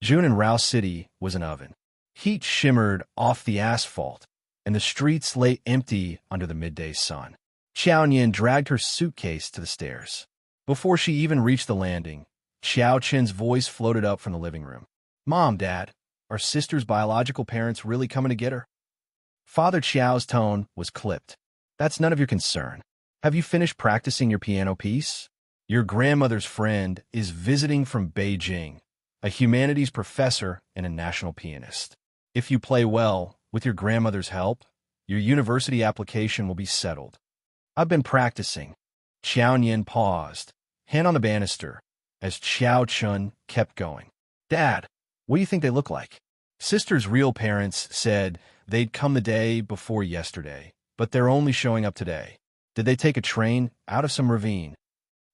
June in Rouse City was an oven. Heat shimmered off the asphalt, and the streets lay empty under the midday sun. Qiao Nian dragged her suitcase to the stairs. Before she even reached the landing, Qiao Chen's voice floated up from the living room. "Mom, Dad, are sister's biological parents really coming to get her?" Father Qiao's tone was clipped. "That's none of your concern. Have you finished practicing your piano piece? Your grandmother's friend is visiting from Beijing, a humanities professor and a national pianist. If you play well, with your grandmother's help, your university application will be settled." "I've been practicing." Qiao Nian paused, hand on the banister, as Qiao Chun kept going. "Dad, what do you think they look like?" Sister's real parents said they'd come the day before yesterday, but they're only showing up today. Did they take a train out of some ravine?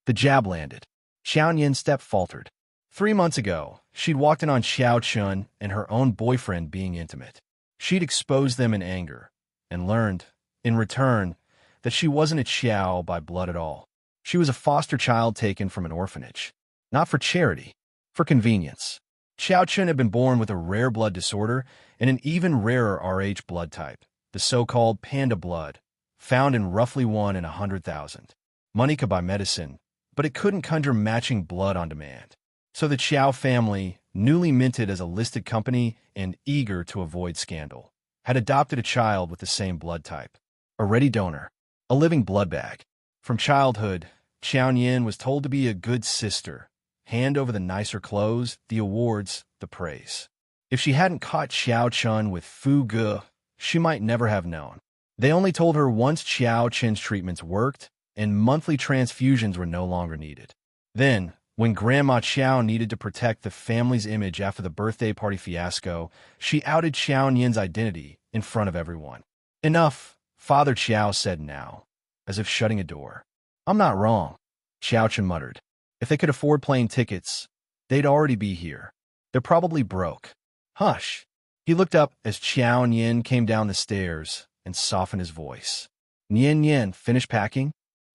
The jab landed. Qiao Nian's step faltered. 3 months ago, she'd walked in on Qiao Chun and her own boyfriend being intimate. She'd exposed them in anger, and learned, in return, that she wasn't a Qiao by blood at all. She was a foster child taken from an orphanage. Not for charity, for convenience. Qiao Chun had been born with a rare blood disorder and an even rarer Rh blood type, the so-called panda blood, found in roughly 1 in 100,000. Money could buy medicine, but it couldn't conjure matching blood on demand. So the Qiao family, newly minted as a listed company and eager to avoid scandal, had adopted a child with the same blood type. A ready donor. A living blood bag. From childhood, Qiao Nian was told to be a good sister, hand over the nicer clothes, the awards, the praise. If she hadn't caught Qiao Chun with Fu Ge, she might never have known. They only told her once Qiao Chen's treatments worked and monthly transfusions were no longer needed. Then, when Grandma Qiao needed to protect the family's image after the birthday party fiasco, she outed Qiao Nian's identity in front of everyone. "Enough," Father Qiao said now, as if shutting a door. "I'm not wrong," Qiao Chen muttered. "If they could afford plane tickets, they'd already be here. They're probably broke." "Hush." He looked up as Qiao Nian came down the stairs and softened his voice. "Nian Nian, finished packing?"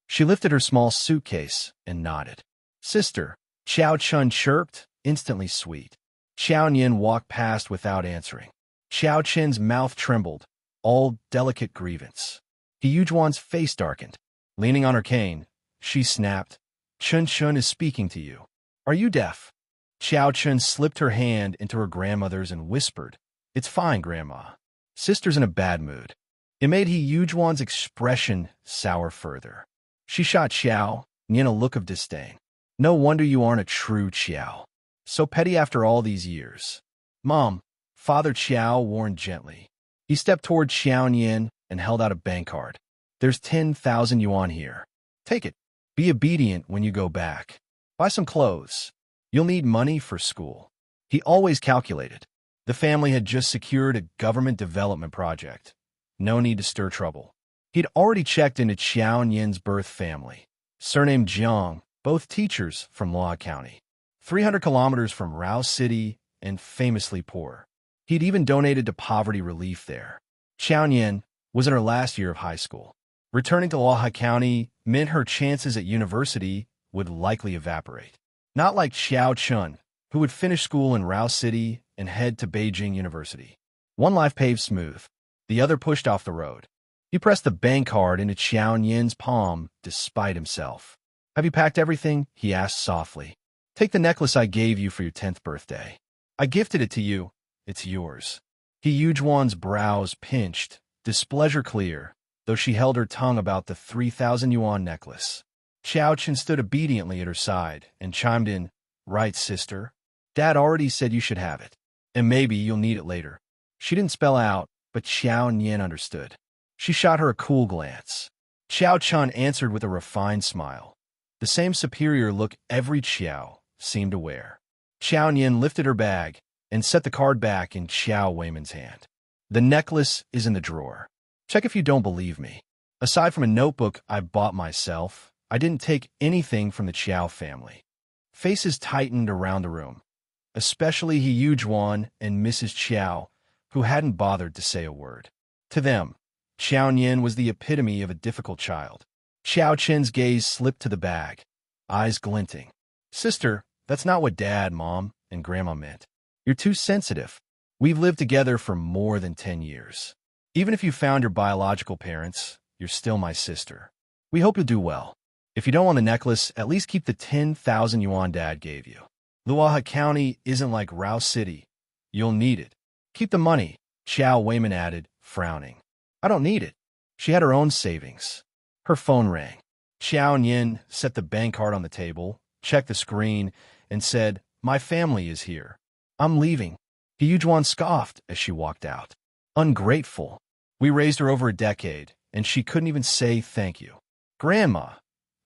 She lifted her small suitcase and nodded. "Sister," Qiao Chun chirped, instantly sweet. Qiao Nian walked past without answering. Qiao Chen's mouth trembled, all delicate grievance. Yuan's face darkened. Leaning on her cane, she snapped, "Chun Chun is speaking to you. Are you deaf?" Qiao Chun slipped her hand into her grandmother's and whispered, "It's fine, Grandma. Sister's in a bad mood." It made Yuan's expression sour further. She shot Qiao Nian a look of disdain. "No wonder you aren't a true Qiao. So petty after all these years." "Mom," Father Qiao warned gently. He stepped toward Qiao Nian and held out a bank card. "There's 10,000 yuan here. Take it. Be obedient when you go back. Buy some clothes. You'll need money for school." He always calculated. The family had just secured a government development project. No need to stir trouble. He'd already checked into Qiao Nian's birth family, surnamed Jiang, both teachers from Luohe County, 300 kilometers from Rouse City and famously poor. He'd even donated to poverty relief there. Qiao Nian was in her last year of high school. Returning to Luohe County meant her chances at university would likely evaporate. Not like Qiao Chun, who would finish school in Rouse City and head to Beijing University. One life paved smooth, the other pushed off the road. He pressed the bank card into Qiao Nian's palm despite himself. "Have you packed everything?" he asked softly. "Take the necklace I gave you for your 10th birthday. I gifted it to you. It's yours." Yuan's brows pinched, displeasure clear, though she held her tongue about the 3,000 yuan necklace. Qiao Chen stood obediently at her side and chimed in, "Right, sister. Dad already said you should have it. And maybe you'll need it later." She didn't spell out, but Qiao Nian understood. She shot her a cool glance. Qiao Chun answered with a refined smile, the same superior look every Qiao seemed to wear. Qiao Nian lifted her bag and set the card back in Qiao Weiman's hand. "The necklace is in the drawer. Check if you don't believe me. Aside from a notebook I bought myself, I didn't take anything from the Qiao family." Faces tightened around the room, especially Yuan and Mrs. Qiao, who hadn't bothered to say a word. To them, Qiao Nian was the epitome of a difficult child. Qiao Chen's gaze slipped to the bag, eyes glinting. "Sister, that's not what Dad, Mom, and Grandma meant. You're too sensitive. We've lived together for more than 10 years. Even if you found your biological parents, you're still my sister. We hope you'll do well. If you don't want the necklace, at least keep the 10,000 yuan Dad gave you. Luohe County isn't like Rao City. You'll need it. Keep the money, Qiao Weiman added, frowning. I don't need it. She had her own savings. Her phone rang. Qiao Nian set the bank card on the table, checked the screen, and said, "My family is here. I'm leaving." Yuan scoffed as she walked out. Ungrateful. We raised her over a decade, and she couldn't even say thank you. Grandma.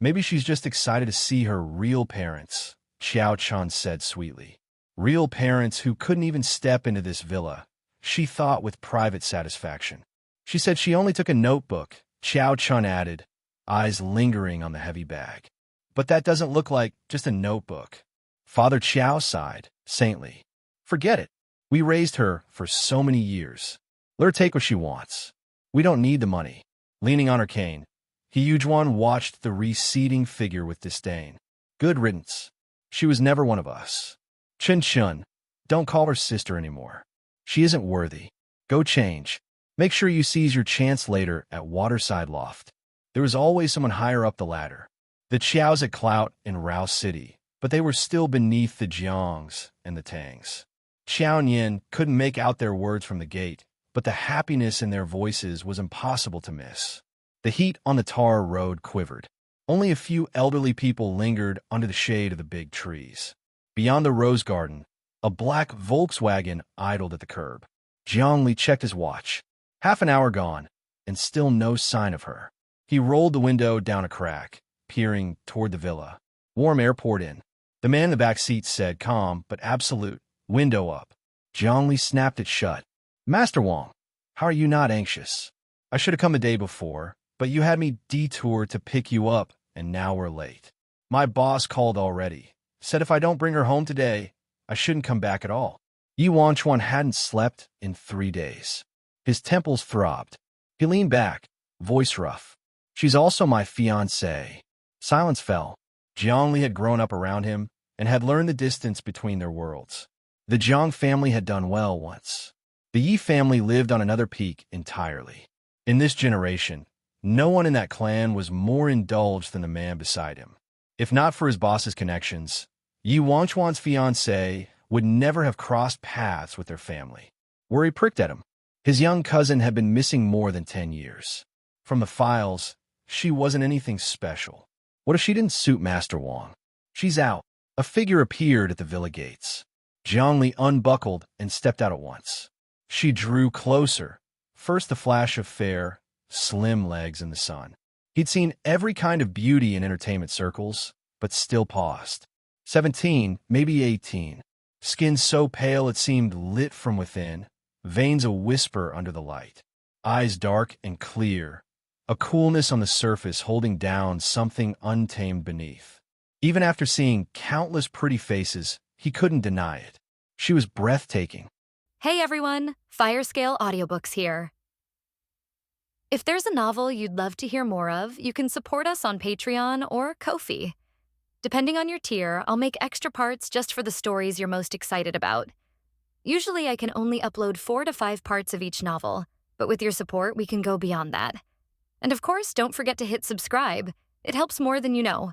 Maybe she's just excited to see her real parents, Qiao Chun said sweetly. Real parents who couldn't even step into this villa, she thought with private satisfaction. She said she only took a notebook, Qiao Chun added, eyes lingering on the heavy bag. But that doesn't look like just a notebook. Father Qiao sighed, saintly. Forget it. We raised her for so many years. Let her take what she wants. We don't need the money. Leaning on her cane, Yuan watched the receding figure with disdain. Good riddance. She was never one of us. Chun, don't call her sister anymore. She isn't worthy. Go change. Make sure you seize your chance later at Waterside Loft. There was always someone higher up the ladder. The Qiaos had clout in Rao City, but they were still beneath the Jiangs and the Tangs. Qiao Nian couldn't make out their words from the gate, but the happiness in their voices was impossible to miss. The heat on the tar road quivered. Only a few elderly people lingered under the shade of the big trees. Beyond the rose garden, a black Volkswagen idled at the curb. Jiangli checked his watch. Half an hour gone, and still no sign of her. He rolled the window down a crack, peering toward the villa. Warm air poured in. The man in the back seat said, calm but absolute, "Window up." Jiangli snapped it shut. "Master Wang, how are you not anxious? I should have come the day before, but you had me detour to pick you up, and now we're late. My boss called already. Said if I don't bring her home today, I shouldn't come back at all." Yuan hadn't slept in 3 days. His temples throbbed. He leaned back, voice rough. "She's also my fiancée." Silence fell. Jiangli had grown up around him and had learned the distance between their worlds. The Jiang family had done well once. The Yi family lived on another peak entirely. In this generation, no one in that clan was more indulged than the man beside him. If not for his boss's connections, Yuan's fiancée would never have crossed paths with their family. Worry pricked at him. His young cousin had been missing more than 10 years. From the files, she wasn't anything special. What if she didn't suit Master Wang? She's out. A figure appeared at the villa gates. Jiangli unbuckled and stepped out at once. She drew closer. First the flash of fair, slim legs in the sun. He'd seen every kind of beauty in entertainment circles, but still paused. 17, maybe 18. Skin so pale it seemed lit from within, veins a whisper under the light. Eyes dark and clear, a coolness on the surface holding down something untamed beneath. Even after seeing countless pretty faces, he couldn't deny it. She was breathtaking. Hey everyone, Firescale Audiobooks here. If there's a novel you'd love to hear more of, you can support us on Patreon or Ko-fi. Depending on your tier, I'll make extra parts just for the stories you're most excited about. Usually I can only upload 4 to 5 parts of each novel, but with your support, we can go beyond that. And of course, don't forget to hit subscribe. It helps more than you know.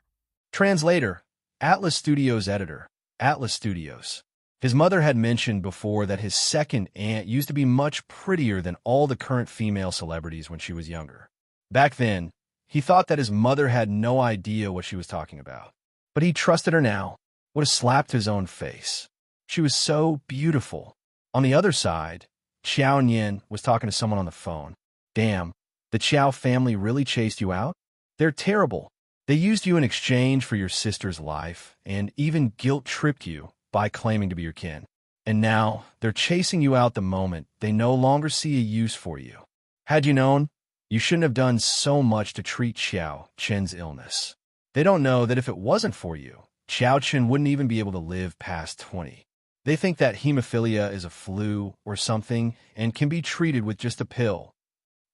Translator, Atlas Studios editor, Atlas Studios. His mother had mentioned before that his second aunt used to be much prettier than all the current female celebrities when she was younger. Back then, he thought that his mother had no idea what she was talking about. But he trusted her now. Would have slapped his own face. She was so beautiful. On the other side, Qiao Nian was talking to someone on the phone. Damn, the Qiao family really chased you out? They're terrible. They used you in exchange for your sister's life and even guilt-tripped you by claiming to be your kin. And now, they're chasing you out the moment they no longer see a use for you. Had you known, you shouldn't have done so much to treat Qiao Chen's illness. They don't know that if it wasn't for you, Qiao Chen wouldn't even be able to live past 20. They think that hemophilia is a flu or something and can be treated with just a pill.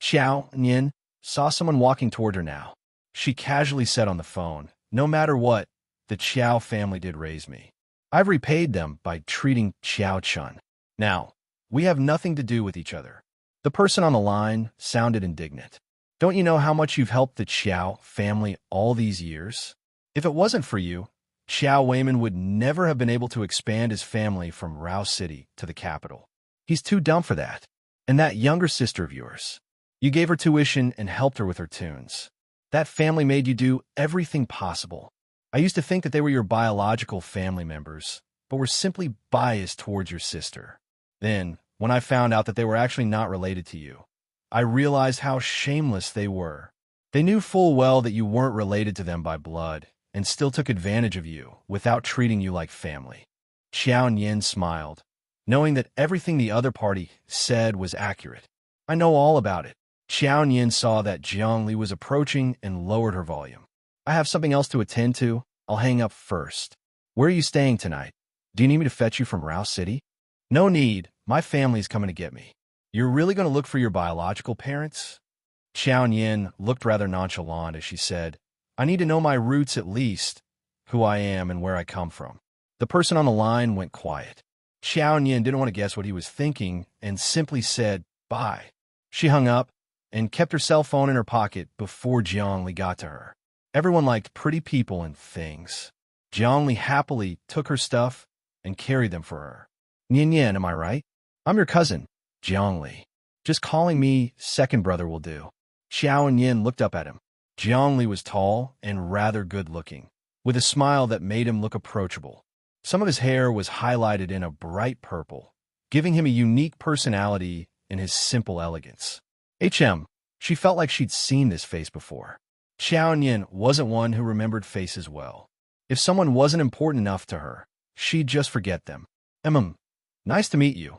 Qiao Nian saw someone walking toward her now. She casually said on the phone, "No matter what, the Qiao family did raise me. I've repaid them by treating Qiao Chun. Now, we have nothing to do with each other. The person on the line sounded indignant. Don't you know how much you've helped the Qiao family all these years? If it wasn't for you, Qiao Weiman would never have been able to expand his family from Rao City to the capital. He's too dumb for that. And that younger sister of yours, you gave her tuition and helped her with her tunes. That family made you do everything possible. I used to think that they were your biological family members, but were simply biased towards your sister. Then, when I found out that they were actually not related to you, I realized how shameless they were. They knew full well that you weren't related to them by blood, and still took advantage of you without treating you like family. Qiao Nian smiled, knowing that everything the other party said was accurate. I know all about it. Qiao Nian saw that Zhongli was approaching and lowered her volume. I have something else to attend to. I'll hang up first. Where are you staying tonight? Do you need me to fetch you from Rao City? No need. My family's coming to get me. You're really going to look for your biological parents? Qiao Nian looked rather nonchalant as she said, I need to know my roots at least, who I am and where I come from. The person on the line went quiet. Qiao Nian didn't want to guess what he was thinking and simply said, bye. She hung up and kept her cell phone in her pocket before Zhongli got to her. Everyone liked pretty people and things. Zhongli happily took her stuff and carried them for her. Nian Nian, am I right? I'm your cousin, Zhongli. Just calling me second brother will do. Qiao Nian looked up at him. Zhongli was tall and rather good-looking, with a smile that made him look approachable. Some of his hair was highlighted in a bright purple, giving him a unique personality in his simple elegance. She felt like she'd seen this face before. Qiao Nian wasn't one who remembered faces well. If someone wasn't important enough to her, she'd just forget them. Nice to meet you.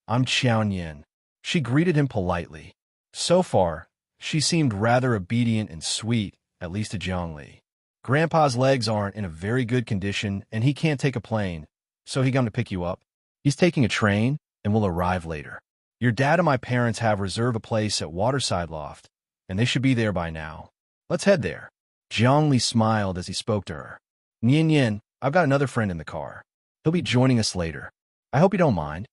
I'm Qiao Nian. She greeted him politely. So far, she seemed rather obedient and sweet, at least to Zhongli. Grandpa's legs aren't in a very good condition, and he can't take a plane, so he come to pick you up. He's taking a train and will arrive later. Your dad and my parents have reserved a place at Waterside Loft, and they should be there by now. Let's head there. Zhongli smiled as he spoke to her. Nian Nian, I've got another friend in the car. He'll be joining us later. I hope you don't mind.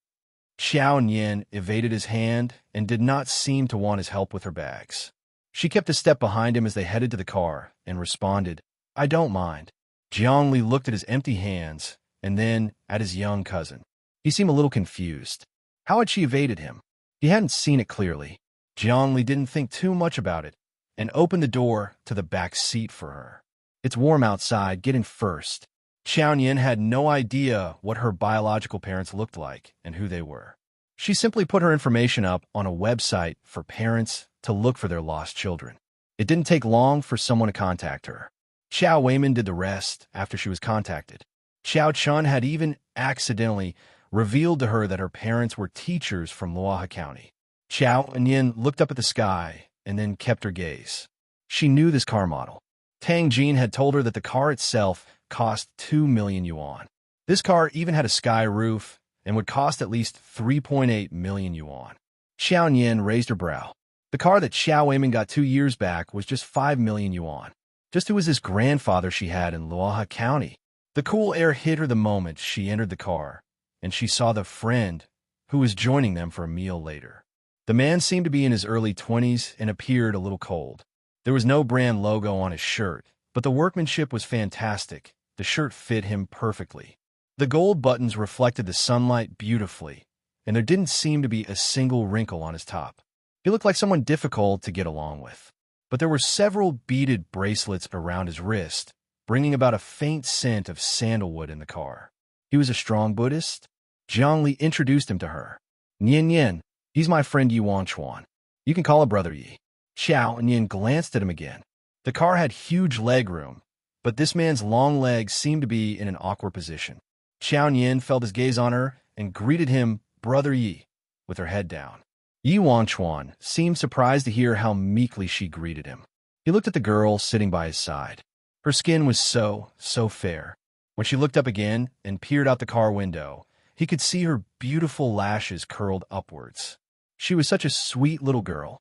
Qiao Nian evaded his hand and did not seem to want his help with her bags. She kept a step behind him as they headed to the car and responded, I don't mind. Zhongli looked at his empty hands and then at his young cousin. He seemed a little confused. How had she evaded him? He hadn't seen it clearly. Zhongli didn't think too much about it and opened the door to the back seat for her. It's warm outside, get in first. Qiao Nian had no idea what her biological parents looked like and who they were. She simply put her information up on a website for parents to look for their lost children. It didn't take long for someone to contact her. Qiao Weiman did the rest after she was contacted. Qiao Chun had even accidentally revealed to her that her parents were teachers from Luohe County. Qiao Nian looked up at the sky and then kept her gaze. She knew this car model. Tang Jin had told her that the car itself cost 2 million yuan. This car even had a sky roof and would cost at least 3.8 million yuan. Qiao Nian raised her brow. The car that Qiao Weiman got 2 years back was just 5 million yuan. Just who was this grandfather she had in Luohe County? The cool air hit her the moment she entered the car, and she saw the friend who was joining them for a meal later. The man seemed to be in his early 20s and appeared a little cold. There was no brand logo on his shirt, but the workmanship was fantastic. The shirt fit him perfectly. The gold buttons reflected the sunlight beautifully, and there didn't seem to be a single wrinkle on his top. He looked like someone difficult to get along with. But there were several beaded bracelets around his wrist, bringing about a faint scent of sandalwood in the car. He was a strong Buddhist. Zhongli introduced him to her. Nian Nian, he's my friend Yuan Chuan. You can call him Brother Yi. Qiao Nian glanced at him again. The car had huge leg room, but this man's long legs seemed to be in an awkward position. Qiao Nian felt his gaze on her and greeted him, Brother Yi, with her head down. Yuan Chuan seemed surprised to hear how meekly she greeted him. He looked at the girl sitting by his side. Her skin was so fair. When she looked up again and peered out the car window, he could see her beautiful lashes curled upwards. She was such a sweet little girl.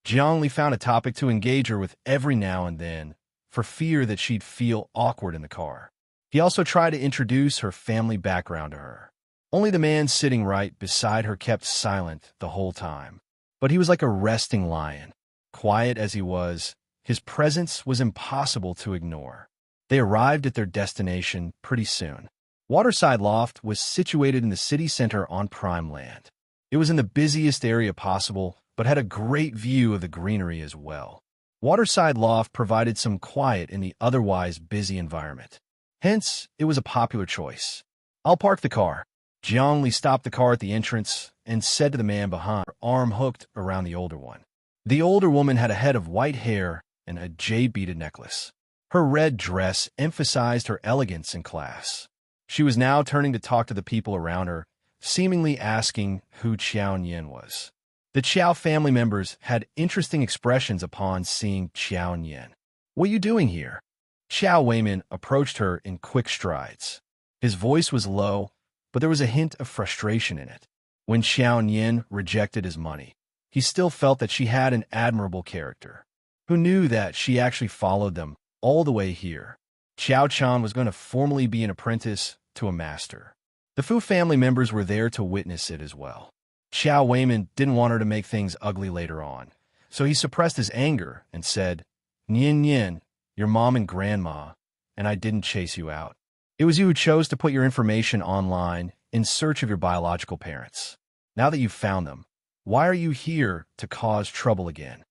Zhongli found a topic to engage her with every now and then, for fear that she'd feel awkward in the car. He also tried to introduce her family background to her. Only the man sitting right beside her kept silent the whole time. But he was like a resting lion. Quiet as he was, his presence was impossible to ignore. They arrived at their destination pretty soon. Waterside Loft was situated in the city center on prime land. It was in the busiest area possible, but had a great view of the greenery as well. Waterside Loft provided some quiet in the otherwise busy environment. Hence, it was a popular choice. "I'll park the car." Jiangli stopped the car at the entrance and said to the man behind, her arm hooked around the older one. The older woman had a head of white hair and a jade-beaded necklace. Her red dress emphasized her elegance and class. She was now turning to talk to the people around her, seemingly asking who Qiao Nian was. The Qiao family members had interesting expressions upon seeing Qiao Nian. "What are you doing here?" Qiao Weiman approached her in quick strides. His voice was low, but there was a hint of frustration in it. When Qiao Nian rejected his money, he still felt that she had an admirable character. Who knew that she actually followed them all the way here? Qiao Chan was going to formally be an apprentice to a master. The Fu family members were there to witness it as well. Qiao Weiman didn't want her to make things ugly later on, so he suppressed his anger and said, "Nian Nian, your mom and grandma, and I didn't chase you out. It was you who chose to put your information online in search of your biological parents. Now that you've found them, why are you here to cause trouble again?"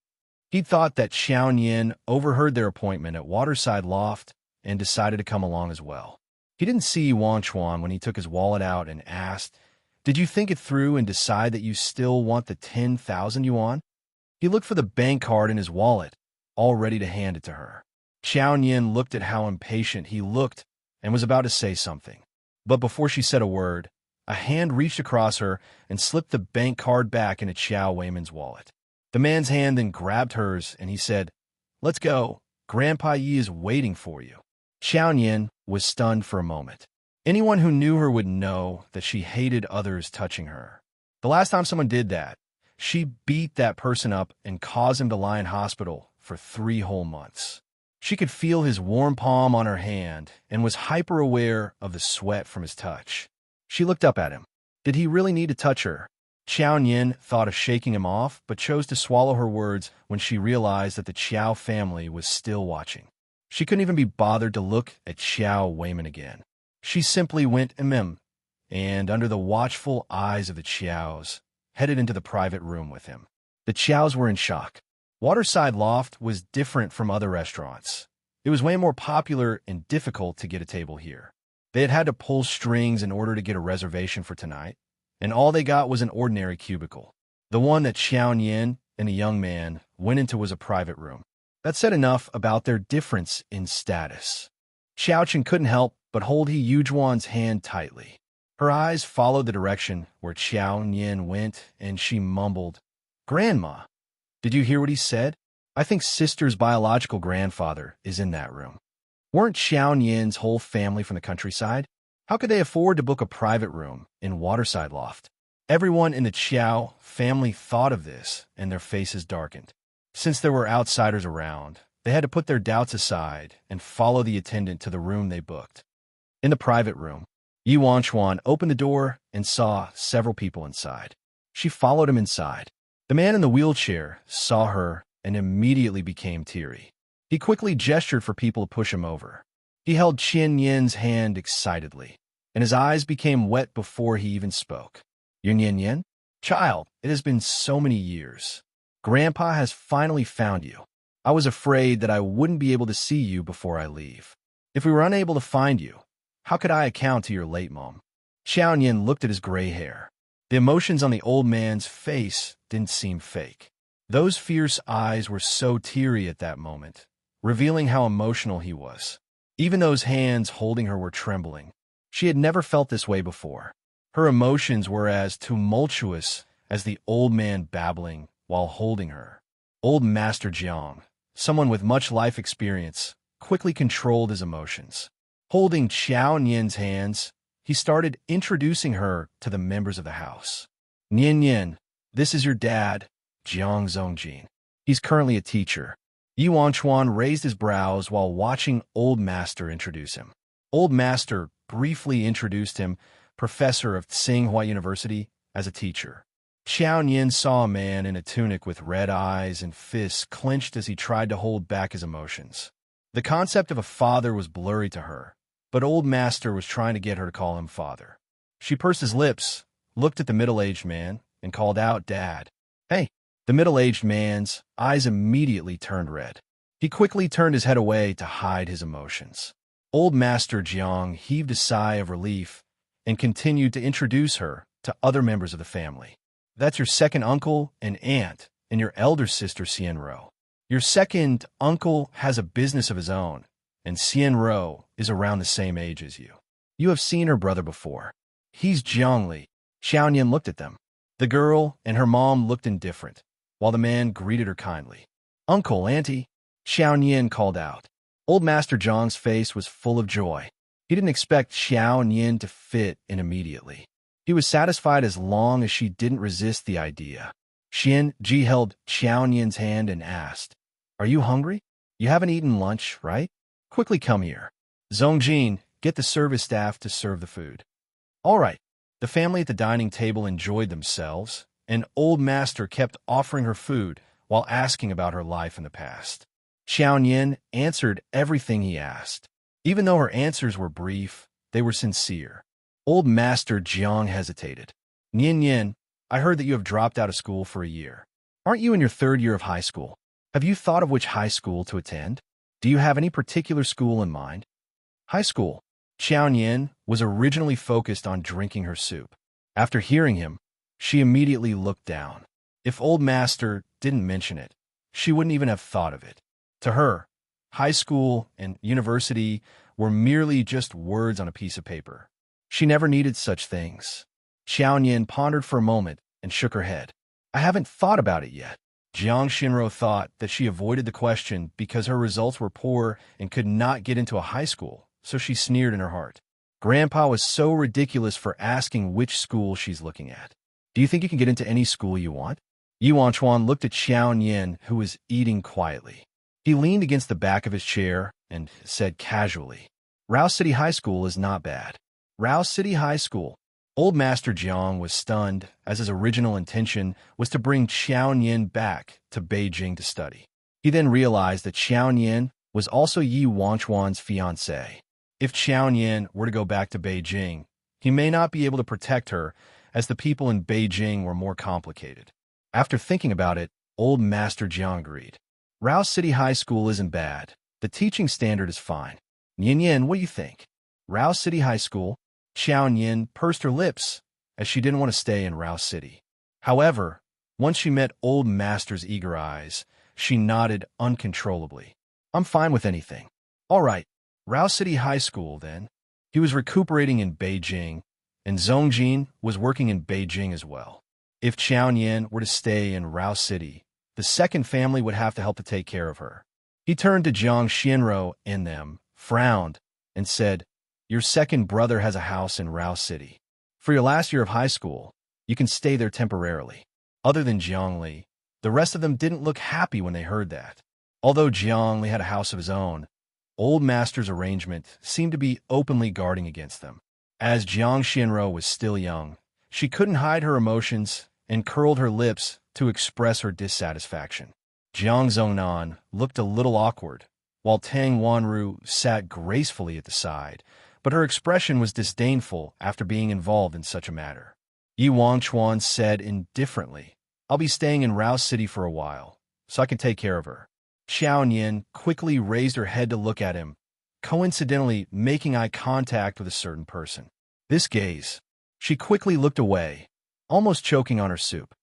He thought that Qiao Nian overheard their appointment at Waterside Loft and decided to come along as well. He didn't see Yuan when he took his wallet out and asked, "Did you think it through and decide that you still want the 10,000 yuan?" He looked for the bank card in his wallet, all ready to hand it to her. Qiao Nian looked at how impatient he looked and was about to say something. But before she said a word, a hand reached across her and slipped the bank card back into Qiao Weiman's wallet. The man's hand then grabbed hers and he said, "Let's go. Grandpa Yi is waiting for you." Qiao Nian was stunned for a moment. Anyone who knew her would know that she hated others touching her. The last time someone did that, she beat that person up and caused him to lie in hospital for 3 whole months. She could feel his warm palm on her hand and was hyper-aware of the sweat from his touch. She looked up at him. Did he really need to touch her? Qiao Nian thought of shaking him off, but chose to swallow her words when she realized that the Qiao family was still watching. She couldn't even be bothered to look at Qiao Weiman again. She simply went and under the watchful eyes of the Qiaos, headed into the private room with him. The Qiaos were in shock. Waterside Loft was different from other restaurants. It was way more popular and difficult to get a table here. They had to pull strings in order to get a reservation for tonight, and all they got was an ordinary cubicle. The one that Qiao Nian and a young man went into was a private room. That said enough about their difference in status. Qiao Chen couldn't help but hold He Yujuan's hand tightly. Her eyes followed the direction where Qiao Nian went, and she mumbled, "Grandma, did you hear what he said? I think sister's biological grandfather is in that room." Weren't Qiao Nian's whole family from the countryside? How could they afford to book a private room in Waterside Loft? Everyone in the Qiao family thought of this, and their faces darkened. Since there were outsiders around, they had to put their doubts aside and follow the attendant to the room they booked. In the private room, Yuan opened the door and saw several people inside. She followed him inside. The man in the wheelchair saw her and immediately became teary. He quickly gestured for people to push him over. He held Qian Yan's hand excitedly, and his eyes became wet before he even spoke. "Yan Yan? Child, it has been so many years. Grandpa has finally found you. I was afraid that I wouldn't be able to see you before I leave. If we were unable to find you, how could I account to your late mom?" Qiao Nian looked at his gray hair. The emotions on the old man's face didn't seem fake. Those fierce eyes were so teary at that moment, revealing how emotional he was. Even those hands holding her were trembling. She had never felt this way before. Her emotions were as tumultuous as the old man babbling while holding her. Old Master Jiang, someone with much life experience, quickly controlled his emotions. Holding Qiao Nian's hands, he started introducing her to the members of the house. "Nian Nian, this is your dad, Jiang Zongjin. He's currently a teacher." Yuan raised his brows while watching Old Master introduce him. Old Master briefly introduced him, professor of Tsinghua University, as a teacher. Qiao Nian saw a man in a tunic with red eyes and fists clenched as he tried to hold back his emotions. The concept of a father was blurry to her, but Old Master was trying to get her to call him father. She pursed his lips, looked at the middle-aged man, and called out, "Dad." "Hey." The middle-aged man's eyes immediately turned red. He quickly turned his head away to hide his emotions. Old Master Jiang heaved a sigh of relief and continued to introduce her to other members of the family. "That's your second uncle and aunt, and your elder sister, Qianro. Your second uncle has a business of his own, and Qianro is around the same age as you. You have seen her brother before. He's Jiangli." Qiao Nian looked at them. The girl and her mom looked indifferent, while the man greeted her kindly. "Uncle, auntie," Qiao Nian called out. Old Master Jiang's face was full of joy. He didn't expect Qiao Nian to fit in immediately. He was satisfied as long as she didn't resist the idea. Xian Ji held Qiao Nian's hand and asked, "Are you hungry? You haven't eaten lunch, right? Quickly come here. Zongjin, get the service staff to serve the food." All right. The family at the dining table enjoyed themselves, and Old Master kept offering her food while asking about her life in the past. Qiao Nian answered everything he asked. Even though her answers were brief, they were sincere. Old Master Jiang hesitated. "Nian Nian, I heard that you have dropped out of school for a year. Aren't you in your third year of high school? Have you thought of which high school to attend? Do you have any particular school in mind?" High school. Qiao Nian was originally focused on drinking her soup. After hearing him, she immediately looked down. If Old Master didn't mention it, she wouldn't even have thought of it. To her, high school and university were merely just words on a piece of paper. She never needed such things. Qiao Nian pondered for a moment and shook her head. "I haven't thought about it yet." Jiang Xinro thought that she avoided the question because her results were poor and could not get into a high school, so she sneered in her heart. Grandpa was so ridiculous for asking which school she's looking at. "Do you think you can get into any school you want?" Yuan Chuan looked at Qiao Nian, who was eating quietly. He leaned against the back of his chair and said casually, "Rao City High School is not bad." Rao City High School. Old Master Jiang was stunned, as his original intention was to bring Qiao Nian back to Beijing to study. He then realized that Qiao Nian was also Yi Wanchuan's fiancée. If Qiao Nian were to go back to Beijing, he may not be able to protect her, as the people in Beijing were more complicated. After thinking about it, Old Master Jiang agreed. "Rao City High School isn't bad. The teaching standard is fine. Nian Nian, what do you think?" Rao City High School. Qiao Nian pursed her lips, as she didn't want to stay in Rao City. However, once she met Old Master's eager eyes, she nodded uncontrollably. "I'm fine with anything." "All right, Rao City High School, then." He was recuperating in Beijing, and Zongjin was working in Beijing as well. If Qiao Nian were to stay in Rao City, the second family would have to help to take care of her. He turned to Jiang Xianro and them, frowned, and said, "Your second brother has a house in Rao City. For your last year of high school, you can stay there temporarily." Other than Jiangli, the rest of them didn't look happy when they heard that. Although Jiangli had a house of his own, Old Master's arrangement seemed to be openly guarding against them. As Jiang Xianro was still young, she couldn't hide her emotions and curled her lips to express her dissatisfaction. Jiang Zhongnan looked a little awkward, while Tang Wanru sat gracefully at the side, but her expression was disdainful after being involved in such a matter. Yi Wangchuan said indifferently, "I'll be staying in Rao City for a while, so I can take care of her." Qiao Nian quickly raised her head to look at him, coincidentally making eye contact with a certain person. This gaze. She quickly looked away, almost choking on her soup.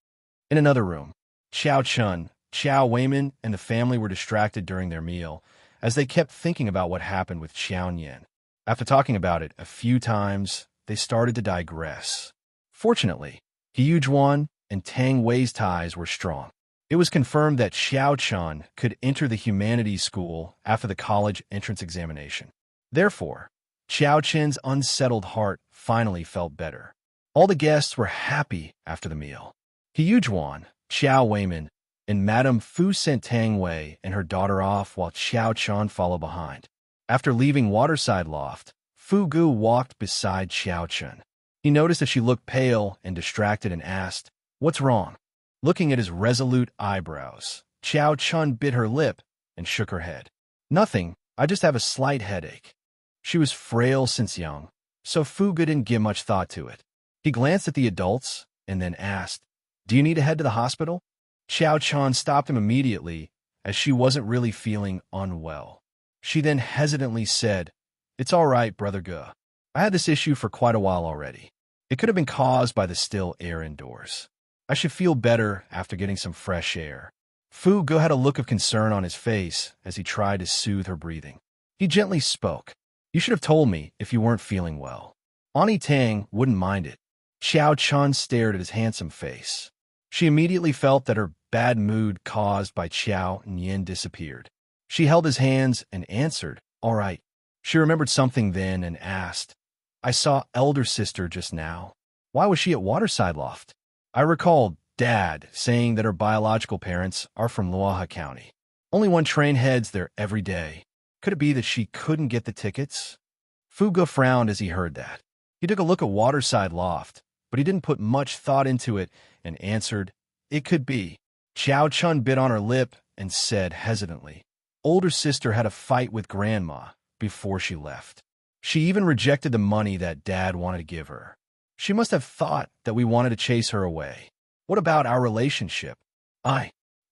In another room, Qiao Chun, Qiao Weiman, and the family were distracted during their meal, as they kept thinking about what happened with Qiao Nian. After talking about it a few times, they started to digress. Fortunately, He Juan and Tang Wei's ties were strong. It was confirmed that Xiao Chun could enter the humanities school after the college entrance examination. Therefore, Xiao Chen's unsettled heart finally felt better. All the guests were happy after the meal. He Juan, Qiao Weiman, and Madame Fu sent Tang Wei and her daughter off while Xiao Chun followed behind. After leaving Waterside Loft, Fu Gu walked beside Qiao Chun. He noticed that she looked pale and distracted and asked, "What's wrong?" Looking at his resolute eyebrows, Qiao Chun bit her lip and shook her head. "Nothing, I just have a slight headache." She was frail since young, so Fu Gu didn't give much thought to it. He glanced at the adults and then asked, "Do you need to head to the hospital?" Qiao Chun stopped him immediately, as she wasn't really feeling unwell. She then hesitantly said, "It's all right, Brother Gu. I had this issue for quite a while already. It could have been caused by the still air indoors. I should feel better after getting some fresh air." Fu Gu had a look of concern on his face as he tried to soothe her breathing. He gently spoke, "You should have told me if you weren't feeling well. Ani Tang wouldn't mind it." Qiao Chun stared at his handsome face. She immediately felt that her bad mood caused by Qiao Nian disappeared. She held his hands and answered, "All right." She remembered something then and asked, "I saw elder sister just now. Why was she at Waterside Loft?" I recalled Dad saying that her biological parents are from Luohe County. Only one train heads there every day. Could it be that she couldn't get the tickets? Fu Gu frowned as he heard that. He took a look at Waterside Loft, but he didn't put much thought into it and answered, "It could be." Qiao Chun bit on her lip and said hesitantly, "Older sister had a fight with Grandma before she left. She even rejected the money that Dad wanted to give her. She must have thought that we wanted to chase her away. What about our relationship?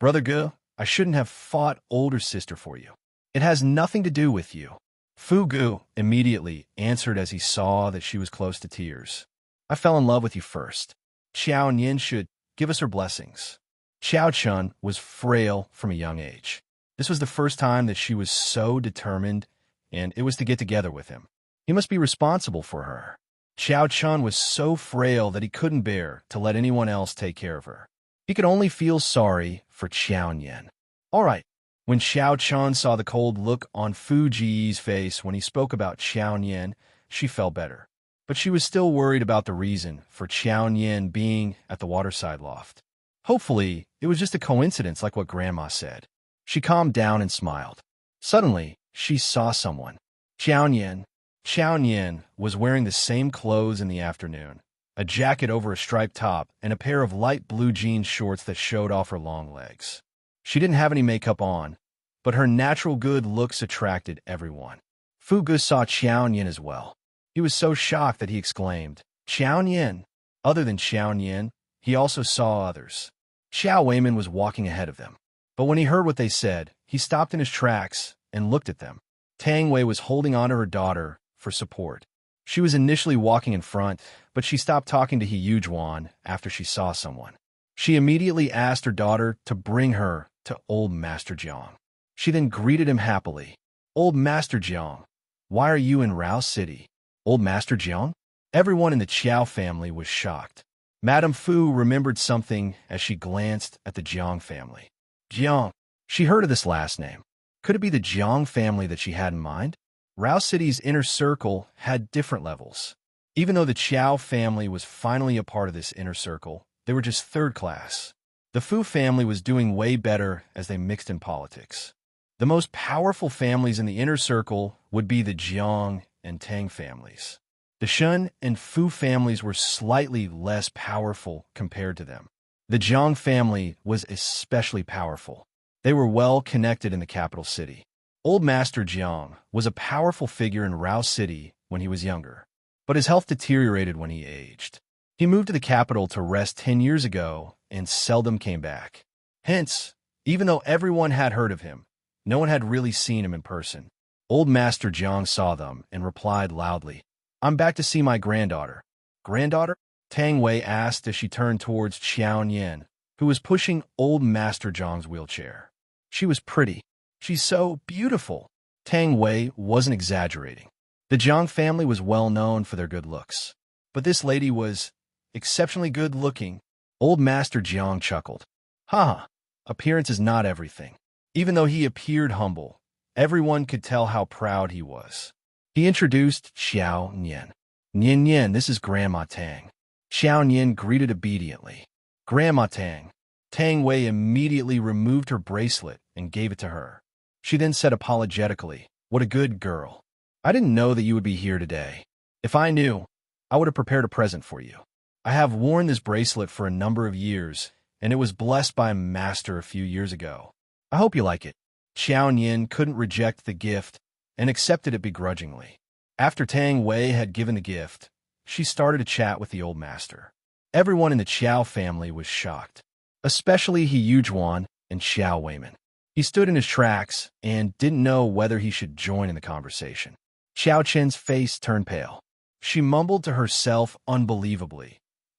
Brother Gu, I shouldn't have fought older sister for you. It has nothing to do with you." Fu Gu immediately answered as he saw that she was close to tears. "I fell in love with you first. Qiao Nian should give us her blessings." Qiao Chun was frail from a young age. This was the first time that she was so determined, and it was to get together with him. He must be responsible for her. Qiao Chun was so frail that he couldn't bear to let anyone else take care of her. He could only feel sorry for Qiao Nian. All right. When Qiao Chun saw the cold look on Fu Ji's face when he spoke about Qiao Nian, she felt better. But she was still worried about the reason for Qiao Nian being at the Waterside Loft. Hopefully, it was just a coincidence like what Grandma said. She calmed down and smiled. Suddenly, she saw someone. Qiao Nian. Qiao Nian was wearing the same clothes in the afternoon, a jacket over a striped top and a pair of light blue jean shorts that showed off her long legs. She didn't have any makeup on, but her natural good looks attracted everyone. Fu Gu saw Qiao Nian as well. He was so shocked that he exclaimed, "Qiao Nian!" Other than Qiao Nian, he also saw others. Xiao Weiman was walking ahead of them. But when he heard what they said, he stopped in his tracks and looked at them. Tang Wei was holding on to her daughter for support. She was initially walking in front, but she stopped talking to He Yujuan after she saw someone. She immediately asked her daughter to bring her to Old Master Jiang. She then greeted him happily. "Old Master Jiang, why are you in Rao City?" "Old Master Jiang?" Everyone in the Qiao family was shocked. Madame Fu remembered something as she glanced at the Jiang family. Jiang. She heard of this last name. Could it be the Jiang family that she had in mind? Rao City's inner circle had different levels. Even though the Qiao family was finally a part of this inner circle, they were just third class. The Fu family was doing way better as they mixed in politics. The most powerful families in the inner circle would be the Jiang and Tang families. The Shun and Fu families were slightly less powerful compared to them. The Jiang family was especially powerful. They were well connected in the capital city. Old Master Jiang was a powerful figure in Rao City when he was younger, but his health deteriorated when he aged. He moved to the capital to rest 10 years ago and seldom came back. Hence, even though everyone had heard of him, no one had really seen him in person. Old Master Jiang saw them and replied loudly, "I'm back to see my granddaughter." "Granddaughter?" Tang Wei asked as she turned towards Qiao Nian, who was pushing Old Master Jiang's wheelchair. She was pretty. "She's so beautiful." Tang Wei wasn't exaggerating. The Jiang family was well known for their good looks, but this lady was exceptionally good looking. Old Master Jiang chuckled. "Ha! Appearance is not everything." Even though he appeared humble, everyone could tell how proud he was. He introduced Qiao Nian. "Nian Nian, this is Grandma Tang." Qiao Nian greeted obediently. "Grandma Tang." Tang Wei immediately removed her bracelet and gave it to her. She then said apologetically, "What a good girl." I didn't know that you would be here today. If I knew, I would have prepared a present for you. I have worn this bracelet for a number of years, and it was blessed by a master a few years ago. I hope you like it." Qiao Nian couldn't reject the gift and accepted it begrudgingly. After Tang Wei had given the gift, she started to chat with the old master. Everyone in the Qiao family was shocked, especially He Yuan and Xiao Weiman. He stood in his tracks and didn't know whether he should join in the conversation. Xiao Chen's face turned pale. She mumbled to herself unbelievably.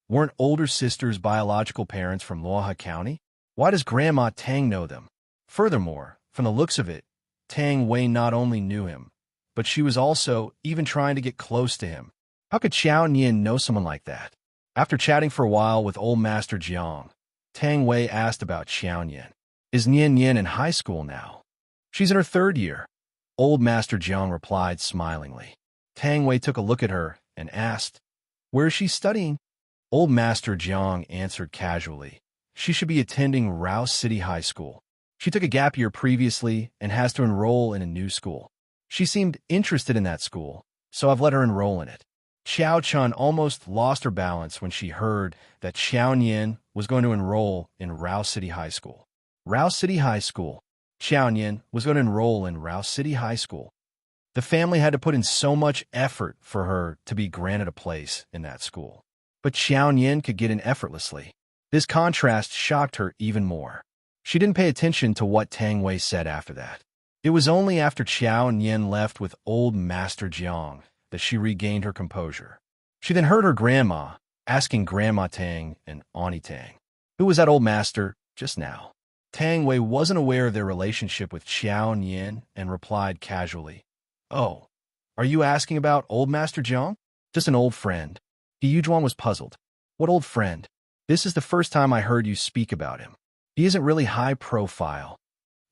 Weren't older sisters biological parents from Luohe County? Why does Grandma Tang know them? Furthermore, from the looks of it, Tang Wei not only knew him, but she was also even trying to get close to him. How could Qiao Nian know someone like that? After chatting for a while with old Master Jiang, Tang Wei asked about Qiao Nian. "Is Nian in high school now?" "She's in her 3rd year," old Master Jiang replied smilingly. Tang Wei took a look at her and asked, "Where is she studying?" Old Master Jiang answered casually, "She should be attending Rao City High School. She took a gap year previously and has to enroll in a new school. She seemed interested in that school, so I've let her enroll in it." Xiao Chun almost lost her balance when she heard that Qiao Nian was going to enroll in Rao City High School. Rao City High School. Qiao Nian was going to enroll in Rao City High School. The family had to put in so much effort for her to be granted a place in that school. But Qiao Nian could get in effortlessly. This contrast shocked her even more. She didn't pay attention to what Tang Wei said after that. It was only after Qiao Nian left with old Master Jiang that she regained her composure. She then heard her grandma asking Grandma Tang and Auntie Tang, "Who was that old master just now?" Tang Wei wasn't aware of their relationship with Qiao Nian and replied casually, "Oh, are you asking about old Master Jiang?" "Just an old friend." He Yuan was puzzled. "What old friend? This is the first time I heard you speak about him. He isn't really high profile."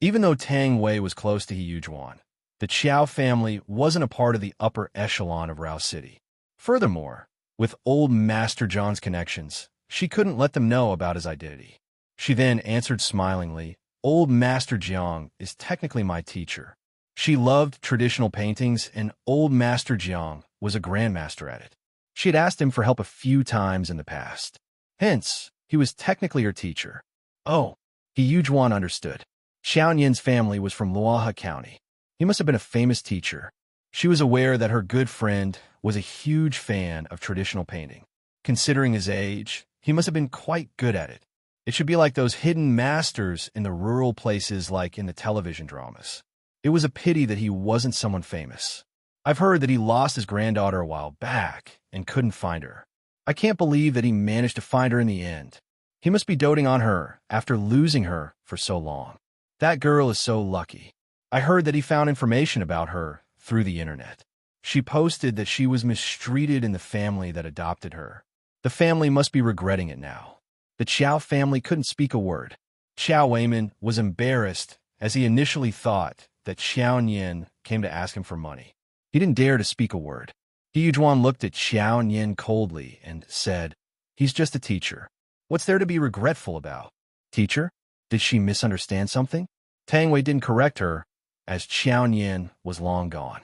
Even though Tang Wei was close to He Yuan, the Qiao family wasn't a part of the upper echelon of Rao City. Furthermore, with old Master John's connections, she couldn't let them know about his identity. She then answered smilingly, "Old Master Jiang is technically my teacher." She loved traditional paintings, and old Master Jiang was a grandmaster at it. She had asked him for help a few times in the past. Hence, he was technically her teacher. Oh, He Yuan understood. Qiao Nian's family was from Luohe County. He must have been a famous teacher. She was aware that her good friend was a huge fan of traditional painting. Considering his age, he must have been quite good at it. It should be like those hidden masters in the rural places like in the television dramas. It was a pity that he wasn't someone famous. I've heard that he lost his granddaughter a while back and couldn't find her. I can't believe that he managed to find her in the end. He must be doting on her after losing her for so long. That girl is so lucky. I heard that he found information about her through the internet. She posted that she was mistreated in the family that adopted her. The family must be regretting it now. The Qiao family couldn't speak a word. Xiao Weiman was embarrassed as he initially thought that Qiao Nian came to ask him for money. He didn't dare to speak a word. He Yuan looked at Qiao Nian coldly and said, "He's just a teacher. What's there to be regretful about?" "Teacher? Did she misunderstand something?" Tang Wei didn't correct her, as Qiao Nian was long gone.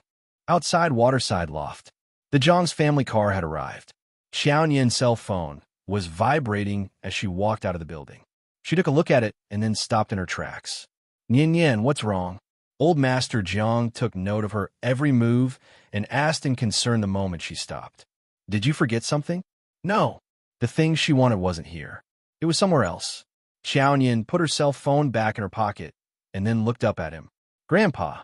Outside Waterside Loft, the Zhang's family car had arrived. Qiao Nian's cell phone was vibrating as she walked out of the building. She took a look at it and then stopped in her tracks. Nian, what's wrong?" Old Master Jiang took note of her every move and asked in concern the moment she stopped. "Did you forget something?" "No. The thing she wanted wasn't here. It was somewhere else." Qiao Nian put her cell phone back in her pocket and then looked up at him. "Grandpa,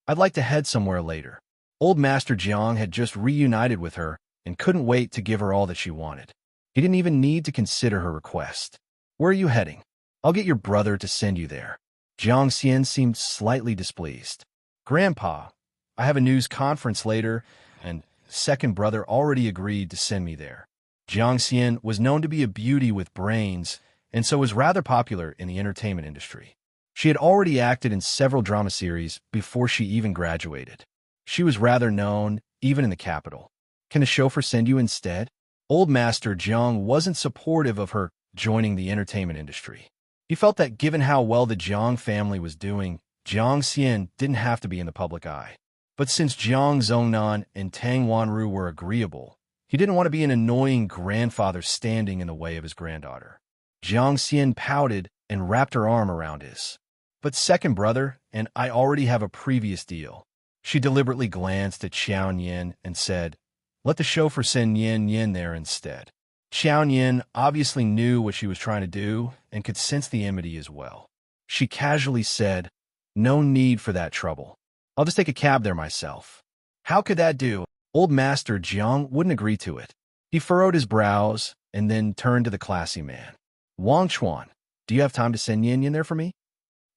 I'd like to head somewhere later." Old Master Jiang had just reunited with her and couldn't wait to give her all that she wanted. He didn't even need to consider her request. "Where are you heading?" "I'll get your brother to send you there." Jiang Xian seemed slightly displeased. "Grandpa, I have a news conference later, and second brother already agreed to send me there." Jiang Xian was known to be a beauty with brains, and so was rather popular in the entertainment industry. She had already acted in several drama series before she even graduated. She was rather known, even in the capital. "Can the chauffeur send you instead?" Old Master Jiang wasn't supportive of her joining the entertainment industry. He felt that given how well the Jiang family was doing, Jiang Xian didn't have to be in the public eye. But since Jiang Zhongnan and Tang Wanru were agreeable, he didn't want to be an annoying grandfather standing in the way of his granddaughter. Jiang Xian pouted and wrapped her arm around his. But second brother, and I already have a previous deal. She deliberately glanced at Qiao Nian and said, let the chauffeur send Yin there instead. Qiao Nian obviously knew what she was trying to do and could sense the enmity as well. She casually said, no need for that trouble. I'll just take a cab there myself. How could that do? Old Master Jiang wouldn't agree to it. He furrowed his brows and then turned to the classy man. Wang Chuan, do you have time to send Yin there for me?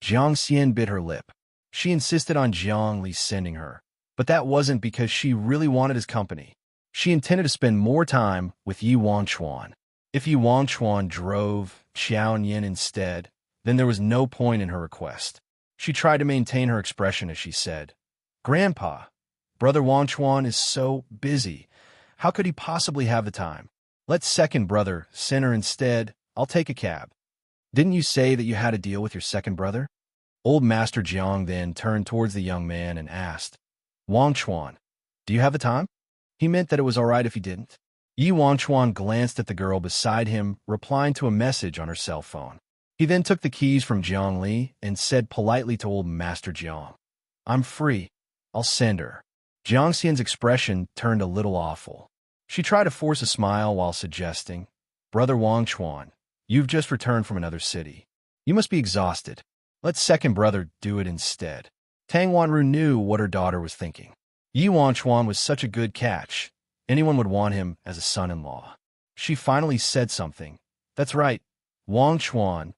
Jiang Xian bit her lip. She insisted on Jiang Li sending her, but that wasn't because she really wanted his company. She intended to spend more time with Yi Wangchuan. If Yi Wangchuan drove Qiao Nian instead, then there was no point in her request. She tried to maintain her expression as she said, Grandpa, Brother Wangchuan is so busy. How could he possibly have the time? Let second brother send her instead. I'll take a cab. Didn't you say that you had a deal with your second brother? Old Master Jiang then turned towards the young man and asked, Wangchuan, do you have the time? He meant that it was all right if he didn't. Yi Wangchuan glanced at the girl beside him, replying to a message on her cell phone. He then took the keys from Jiang Li and said politely to old Master Jiang, I'm free. I'll send her. Jiang Xian's expression turned a little awful. She tried to force a smile while suggesting, Brother Wangchuan, you've just returned from another city. You must be exhausted. Let second brother do it instead. Tang Wanru knew what her daughter was thinking. Yi Wangchuan was such a good catch. Anyone would want him as a son-in-law. She finally said something. That's right, Wangchuan.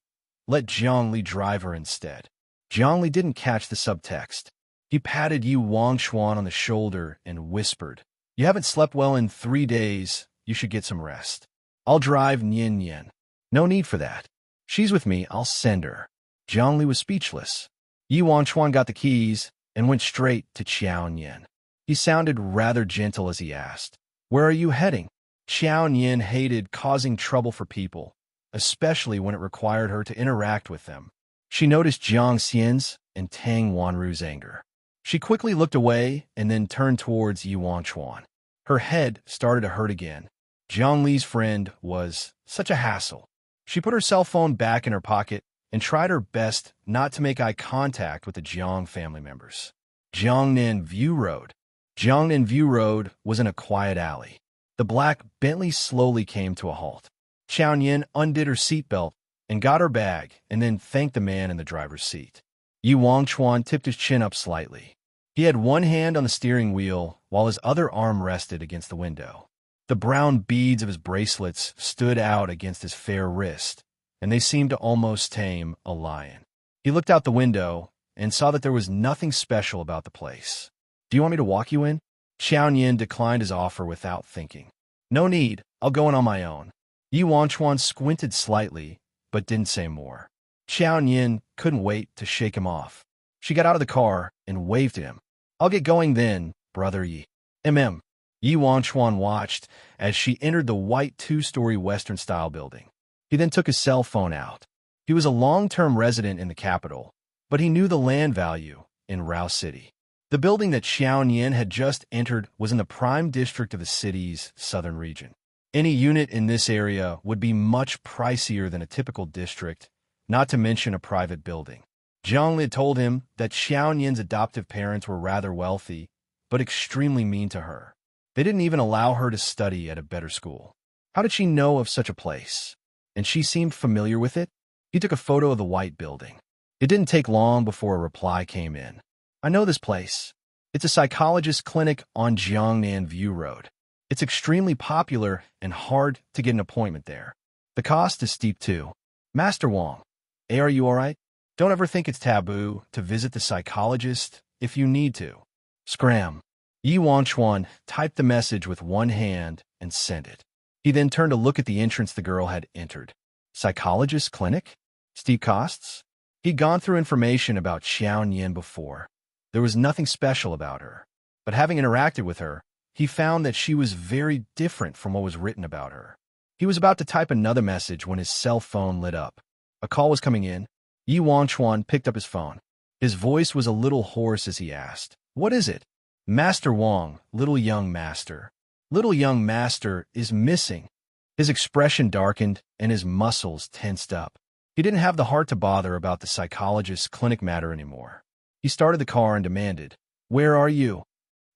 Let Jiang Li drive her instead. Jiang Li didn't catch the subtext. He patted Yi Wangchuan on the shoulder and whispered, You haven't slept well in 3 days. You should get some rest. I'll drive Nian. No need for that. She's with me. I'll send her. Jiang Li was speechless. Yi Wangchuan got the keys and went straight to Qiao Nian. He sounded rather gentle as he asked, Where are you heading? Qiao Nian hated causing trouble for people, especially when it required her to interact with them. She noticed Jiang Xian's and Tang Wanru's anger. She quickly looked away and then turned towards Yi Wangchuan. Her head started to hurt again. Jiang Li's friend was such a hassle. She put her cell phone back in her pocket and tried her best not to make eye contact with the Jiang family members. Jiangnan View Road. Jiangnan View Road was in a quiet alley. The black Bentley slowly came to a halt. Qiao Nian undid her seatbelt and got her bag and then thanked the man in the driver's seat. Yi Wangchuan tipped his chin up slightly. He had one hand on the steering wheel while his other arm rested against the window. The brown beads of his bracelets stood out against his fair wrist, and they seemed to almost tame a lion. He looked out the window and saw that there was nothing special about the place. Do you want me to walk you in? Qiao Nian declined his offer without thinking. No need. I'll go in on my own. Yi Wangchuan squinted slightly, but didn't say more. Qiao Nian couldn't wait to shake him off. She got out of the car and waved at him. I'll get going then, Brother Yi. Yi Wangchuan watched as she entered the white 2-story Western-style building. He then took his cell phone out. He was a long-term resident in the capital, but he knew the land value in Rao City. The building that Qiao Nian had just entered was in the prime district of the city's southern region. Any unit in this area would be much pricier than a typical district, not to mention a private building. Jiang Li told him that Qiao Nian's adoptive parents were rather wealthy, but extremely mean to her. They didn't even allow her to study at a better school. How did she know of such a place? And she seemed familiar with it? He took a photo of the white building. It didn't take long before a reply came in. I know this place. It's a psychologist clinic on Jiangnan View Road. It's extremely popular and hard to get an appointment there. The cost is steep too. Master Wang, are you all right? Don't ever think it's taboo to visit the psychologist if you need to. Scram. Yi Wangchuan typed the message with one hand and sent it. He then turned to look at the entrance the girl had entered. Psychologist clinic? Steep costs? He'd gone through information about Qiao Nian before. There was nothing special about her, but having interacted with her, he found that she was very different from what was written about her. He was about to type another message when his cell phone lit up. A call was coming in. Yi Wangchuan picked up his phone. His voice was a little hoarse as he asked, What is it? Master Wang, little young master. Little young master is missing. His expression darkened and his muscles tensed up. He didn't have the heart to bother about the psychologist's clinic matter anymore. He started the car and demanded, "Where are you?"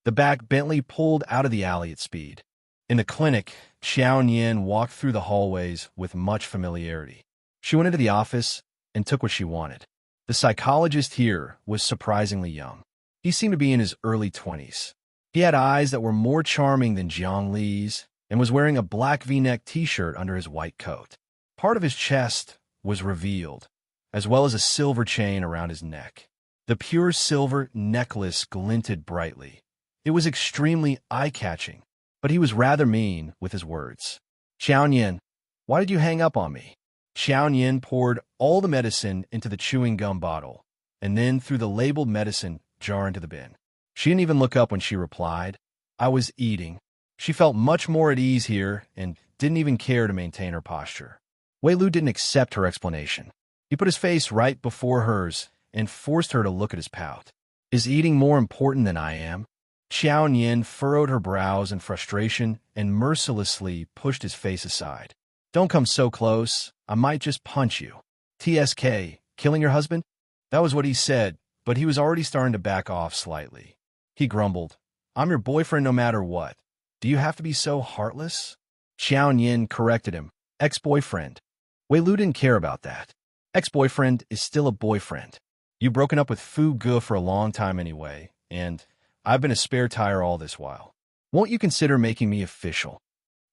The back Bentley pulled out of the alley at speed. In the clinic, Qiao Nian walked through the hallways with much familiarity. She went into the office and took what she wanted. The psychologist here was surprisingly young. He seemed to be in his early 20s. He had eyes that were more charming than Jiang Li's and was wearing a black V-neck t-shirt under his white coat. Part of his chest was revealed, as well as a silver chain around his neck. The pure silver necklace glinted brightly. It was extremely eye-catching, but he was rather mean with his words. "Qiao Nian, why did you hang up on me?" Qiao Nian poured all the medicine into the chewing gum bottle, and then threw the labeled medicine jar into the bin. She didn't even look up when she replied, "I was eating." She felt much more at ease here and didn't even care to maintain her posture. Wei Lu didn't accept her explanation. He put his face right before hers and forced her to look at his pout. "Is eating more important than I am?" Qiao Nian furrowed her brows in frustration and mercilessly pushed his face aside. "Don't come so close. I might just punch you." "TSK, killing your husband?" That was what he said, but he was already starting to back off slightly. He grumbled, "I'm your boyfriend no matter what. Do you have to be so heartless?" Qiao Nian corrected him, "Ex-boyfriend." Wei Lu didn't care about that. Ex-boyfriend is still a boyfriend. You've broken up with Fu Ge for a long time anyway, and I've been a spare tire all this while. Won't you consider making me official?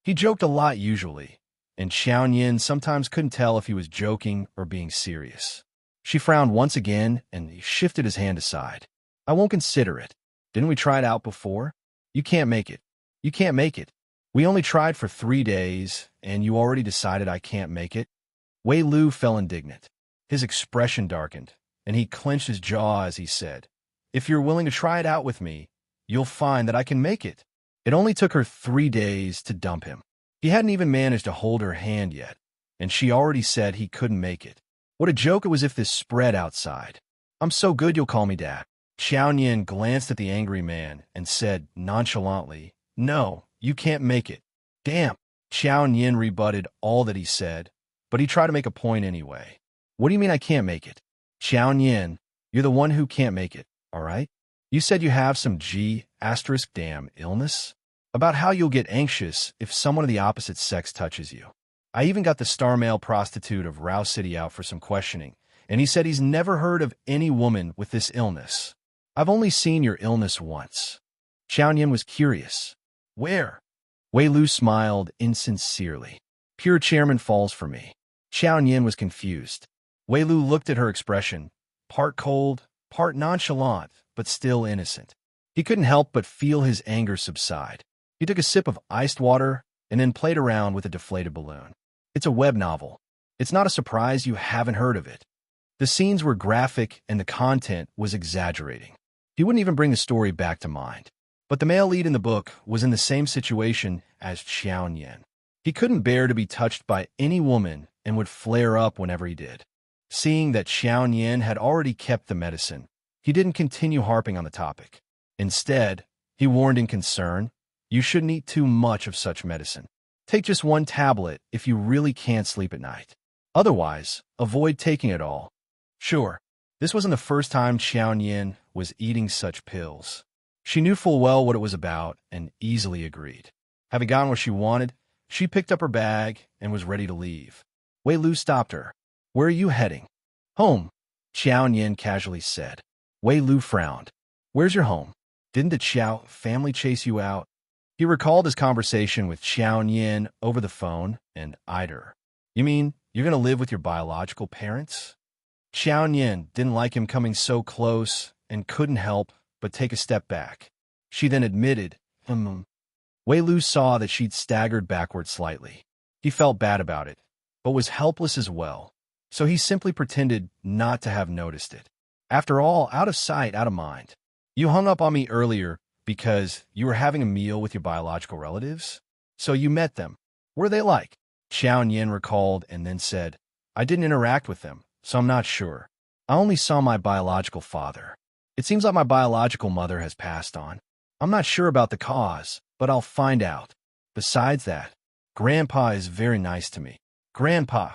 He joked a lot usually, and Qiao Nian sometimes couldn't tell if he was joking or being serious. She frowned once again, and he shifted his hand aside. "I won't consider it. Didn't we try it out before? You can't make it. You can't make it. We only tried for 3 days, and you already decided I can't make it?" Wei Lu fell indignant. His expression darkened, and he clenched his jaw as he said, "If you're willing to try it out with me, you'll find that I can make it." It only took her 3 days to dump him. He hadn't even managed to hold her hand yet, and she already said he couldn't make it. What a joke it was if this spread outside. "I'm so good you'll call me Dad." Qiao Nian glanced at the angry man and said nonchalantly, "No, you can't make it." "Damn." Qiao Nian rebutted all that he said, but he tried to make a point anyway. "What do you mean I can't make it?" "Qiao Nian, you're the one who can't make it, all right? You said you have some G*damn illness about how you'll get anxious if someone of the opposite sex touches you. I even got the star male prostitute of Rao City out for some questioning, and he said he's never heard of any woman with this illness. I've only seen your illness once." Qiao Nian was curious. "Where?" Wei Lu smiled insincerely. "Pure chairman falls for me." Qiao Nian was confused. Wei Lu looked at her expression, part cold, part nonchalant, but still innocent. He couldn't help but feel his anger subside. He took a sip of iced water and then played around with a deflated balloon. "It's a web novel. It's not a surprise you haven't heard of it." The scenes were graphic and the content was exaggerating. He wouldn't even bring the story back to mind. But the male lead in the book was in the same situation as Qiao Nian. He couldn't bear to be touched by any woman and would flare up whenever he did. Seeing that Qiao Nian had already kept the medicine, he didn't continue harping on the topic. Instead, he warned in concern, "You shouldn't eat too much of such medicine. Take just 1 tablet if you really can't sleep at night. Otherwise, avoid taking it all." Sure, this wasn't the first time Qiao Nian was eating such pills. She knew full well what it was about and easily agreed. Having gotten what she wanted, she picked up her bag and was ready to leave. Wei Lu stopped her. "Where are you heading?" "Home," Qiao Nian casually said. Wei Lu frowned. "Where's your home? Didn't the Qiao family chase you out?" He recalled his conversation with Qiao Nian over the phone and eyed her. "You mean you're going to live with your biological parents?" Qiao Nian didn't like him coming so close and couldn't help but take a step back. She then admitted, Wei Lu saw that she'd staggered backward slightly. He felt bad about it, but was helpless as well, so he simply pretended not to have noticed it. After all, out of sight, out of mind. "You hung up on me earlier because you were having a meal with your biological relatives? So you met them. What are they like?" Qiao Nian recalled and then said, "I didn't interact with them, so I'm not sure. I only saw my biological father. It seems like my biological mother has passed on." I'm not sure about the cause, but I'll find out. Besides that, Grandpa is very nice to me. Grandpa.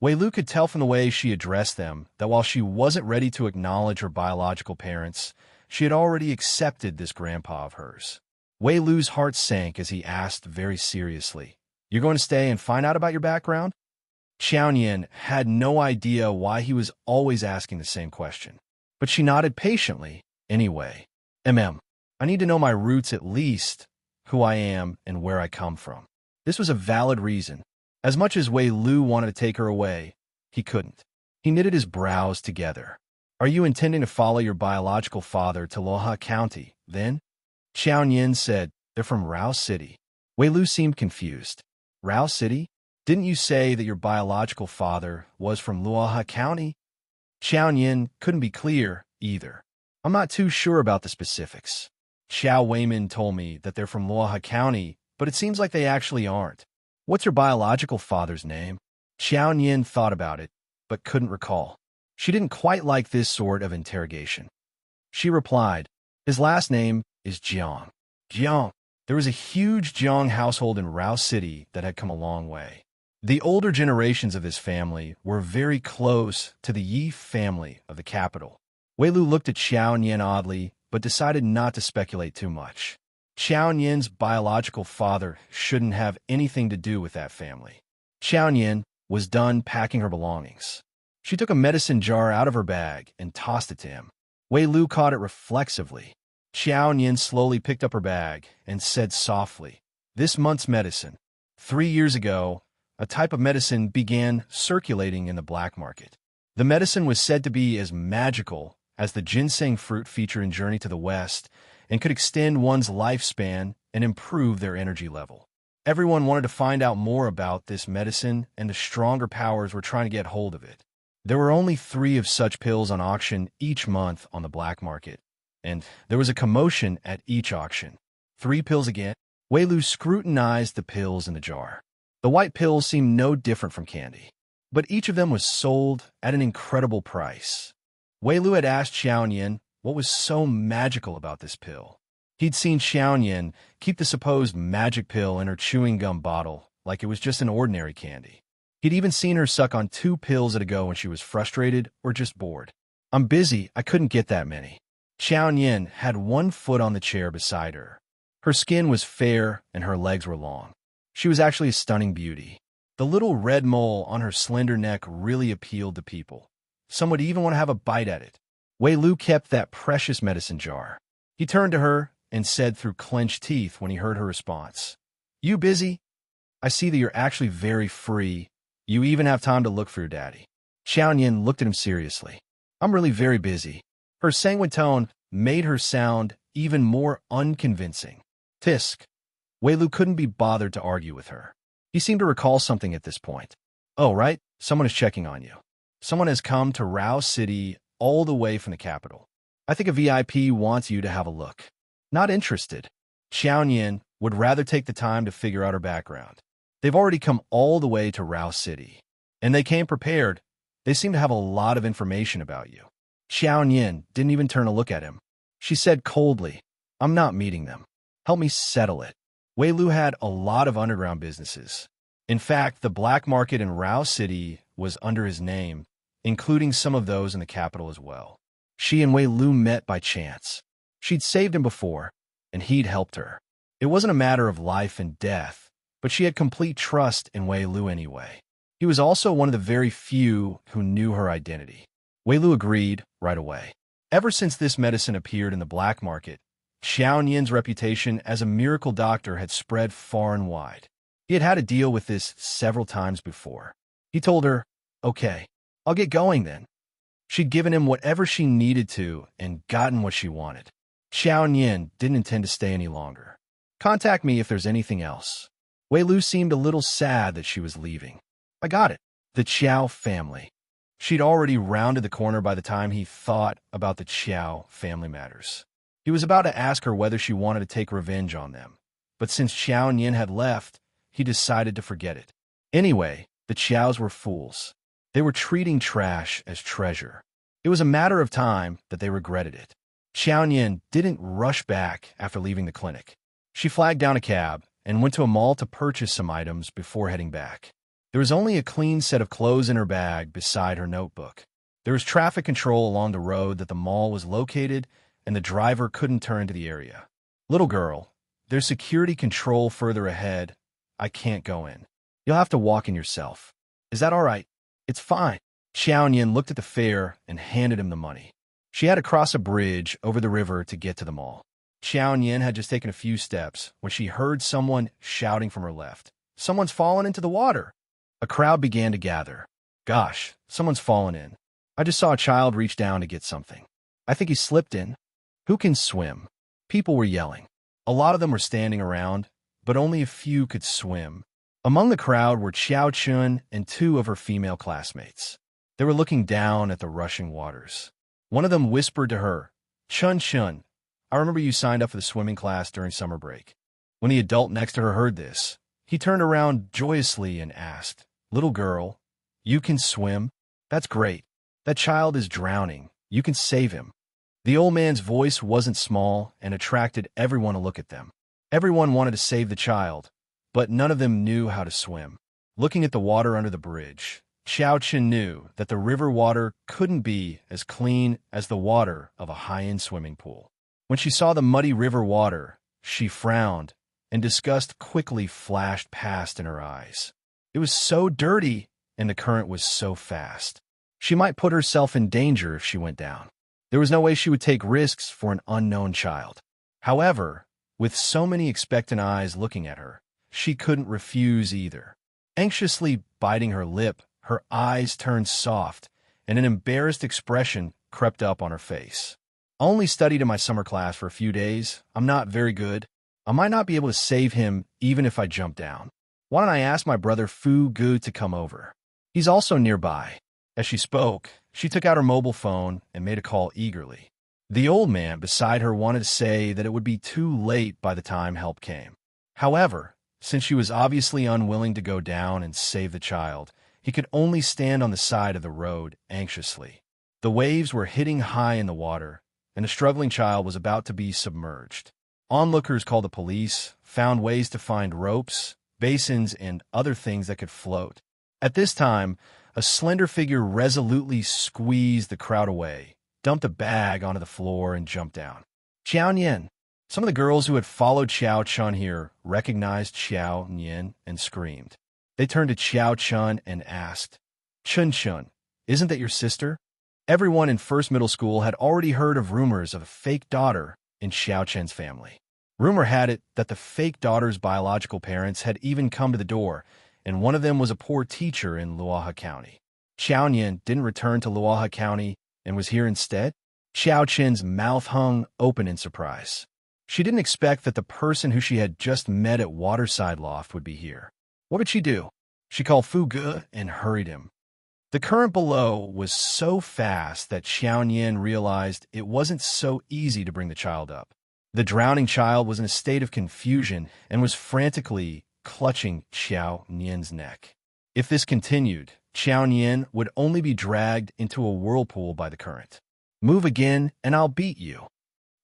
Wei Lu could tell from the way she addressed them that while she wasn't ready to acknowledge her biological parents, she had already accepted this grandpa of hers. Wei Lu's heart sank as he asked very seriously, "You're going to stay and find out about your background?" Qiao Nian had no idea why he was always asking the same question, but she nodded patiently anyway. I need to know my roots at least, who I am and where I come from. This was a valid reason. As much as Wei Lu wanted to take her away, he couldn't. He knitted his brows together. Are you intending to follow your biological father to Luohe County, then? Qiao Nian said, they're from Rao City. Wei Lu seemed confused. Rao City? Didn't you say that your biological father was from Luohe County? Qiao Nian couldn't be clear either. I'm not too sure about the specifics. Xiao Weimin told me that they're from Luohe County, but it seems like they actually aren't. What's your biological father's name? Qiao Nian thought about it, but couldn't recall. She didn't quite like this sort of interrogation. She replied, his last name is Jiang. Jiang. There was a huge Jiang household in Rao City that had come a long way. The older generations of this family were very close to the Yi family of the capital. Wei Lu looked at Qiao Nian oddly, but decided not to speculate too much. Qiao Nian's biological father shouldn't have anything to do with that family. Qiao Nian was done packing her belongings. She took a medicine jar out of her bag and tossed it to him. Wei Lu caught it reflexively. Qiao Nian slowly picked up her bag and said softly, this month's medicine. 3 years ago, a type of medicine began circulating in the black market. The medicine was said to be as magical as the ginseng fruit featured in Journey to the West, and could extend one's lifespan and improve their energy level. Everyone wanted to find out more about this medicine, and the stronger powers were trying to get hold of it. There were only 3 of such pills on auction each month on the black market, and there was a commotion at each auction. 3 pills again? Wei Lu scrutinized the pills in the jar. The white pills seemed no different from candy, but each of them was sold at an incredible price. Wei Lu had asked Qiao Nian what was so magical about this pill. He'd seen Qiao Nian keep the supposed magic pill in her chewing gum bottle like it was just an ordinary candy. He'd even seen her suck on 2 pills at a go when she was frustrated or just bored. I'm busy, I couldn't get that many. Qiao Nian had 1 foot on the chair beside her. Her skin was fair and her legs were long. She was actually a stunning beauty. The little red mole on her slender neck really appealed to people. Some would even want to have a bite at it. Wei Lu kept that precious medicine jar. He turned to her and said through clenched teeth when he heard her response, You busy? I see that you're actually very free. You even have time to look for your daddy. Qiao Nian looked at him seriously. I'm really very busy. Her sanguine tone made her sound even more unconvincing. Tisk. Wei Lu couldn't be bothered to argue with her. He seemed to recall something at this point. Oh, right, someone is checking on you. Someone has come to Rao City all the way from the capital. I think a VIP wants you to have a look. Not interested. Qiao Nian would rather take the time to figure out her background. They've already come all the way to Rao City, and they came prepared. They seem to have a lot of information about you. Qiao Nian didn't even turn to look at him. She said coldly, I'm not meeting them. Help me settle it. Wei Lu had a lot of underground businesses. In fact, the black market in Rao City was under his name, including some of those in the capital as well. She and Wei Lu met by chance. She'd saved him before, and he'd helped her. It wasn't a matter of life and death, but she had complete trust in Wei Lu anyway. He was also one of the very few who knew her identity. Wei Lu agreed right away. Ever since this medicine appeared in the black market, Qiao Nian's reputation as a miracle doctor had spread far and wide. He had had to deal with this several times before. He told her, okay, I'll get going then. She'd given him whatever she needed to and gotten what she wanted. Qiao Nian didn't intend to stay any longer. Contact me if there's anything else. Wei Lu seemed a little sad that she was leaving. I got it. The Qiao family. She'd already rounded the corner by the time he thought about the Qiao family matters. He was about to ask her whether she wanted to take revenge on them, but since Qiao Nian had left, he decided to forget it. Anyway, the Qiaos were fools. They were treating trash as treasure. It was a matter of time that they regretted it. Qiao Nian didn't rush back after leaving the clinic. She flagged down a cab and went to a mall to purchase some items before heading back. There was only a clean set of clothes in her bag beside her notebook. There was traffic control along the road that the mall was located, and the driver couldn't turn to the area. "Little girl, there's security control further ahead. I can't go in. You'll have to walk in yourself. Is that all right?" "It's fine." Qiao Nian looked at the fare and handed him the money. She had to cross a bridge over the river to get to the mall. Qiao Nian had just taken a few steps when she heard someone shouting from her left. "Someone's fallen into the water!" A crowd began to gather. "Gosh, someone's fallen in. I just saw a child reach down to get something. I think he slipped in." "Who can swim?" People were yelling. A lot of them were standing around, but only a few could swim. Among the crowd were Qiao Chun and two of her female classmates. They were looking down at the rushing waters. One of them whispered to her, "Chun Chun, I remember you signed up for the swimming class during summer break." When the adult next to her heard this, he turned around joyously and asked, "Little girl, you can swim? That's great. That child is drowning. You can save him." The old man's voice wasn't small and attracted everyone to look at them. Everyone wanted to save the child, but none of them knew how to swim. Looking at the water under the bridge, Qiao Chen knew that the river water couldn't be as clean as the water of a high-end swimming pool. When she saw the muddy river water, she frowned, and disgust quickly flashed past in her eyes. It was so dirty, and the current was so fast. She might put herself in danger if she went down. There was no way she would take risks for an unknown child. However, with so many expectant eyes looking at her, she couldn't refuse either. Anxiously biting her lip, her eyes turned soft, and an embarrassed expression crept up on her face. "I only studied in my summer class for a few days. I'm not very good. I might not be able to save him even if I jump down. Why don't I ask my brother Fu Gu to come over? He's also nearby." As she spoke, she took out her mobile phone and made a call eagerly. The old man beside her wanted to say that it would be too late by the time help came. However, since she was obviously unwilling to go down and save the child, he could only stand on the side of the road anxiously. The waves were hitting high in the water, and the struggling child was about to be submerged. Onlookers called the police, found ways to find ropes, basins, and other things that could float. At this time, a slender figure resolutely squeezed the crowd away, dumped a bag onto the floor, and jumped down. "Qiao Nian." Some of the girls who had followed Qiao Chun here recognized Qiao Nian and screamed. They turned to Qiao Chun and asked, "Chun Chun, isn't that your sister?" Everyone in First Middle School had already heard of rumors of a fake daughter in Qiao Chen's family. Rumor had it that the fake daughter's biological parents had even come to the door, and one of them was a poor teacher in Luohe County. Qiao Nian didn't return to Luohe County and was here instead? Qiao Chen's mouth hung open in surprise. She didn't expect that the person who she had just met at Waterside Loft would be here. What would she do? She called Fu Gu and hurried him. The current below was so fast that Qiao Nian realized it wasn't so easy to bring the child up. The drowning child was in a state of confusion and was frantically clutching Qiao Nian's neck. If this continued, Qiao Nian would only be dragged into a whirlpool by the current. "Move again, and I'll beat you."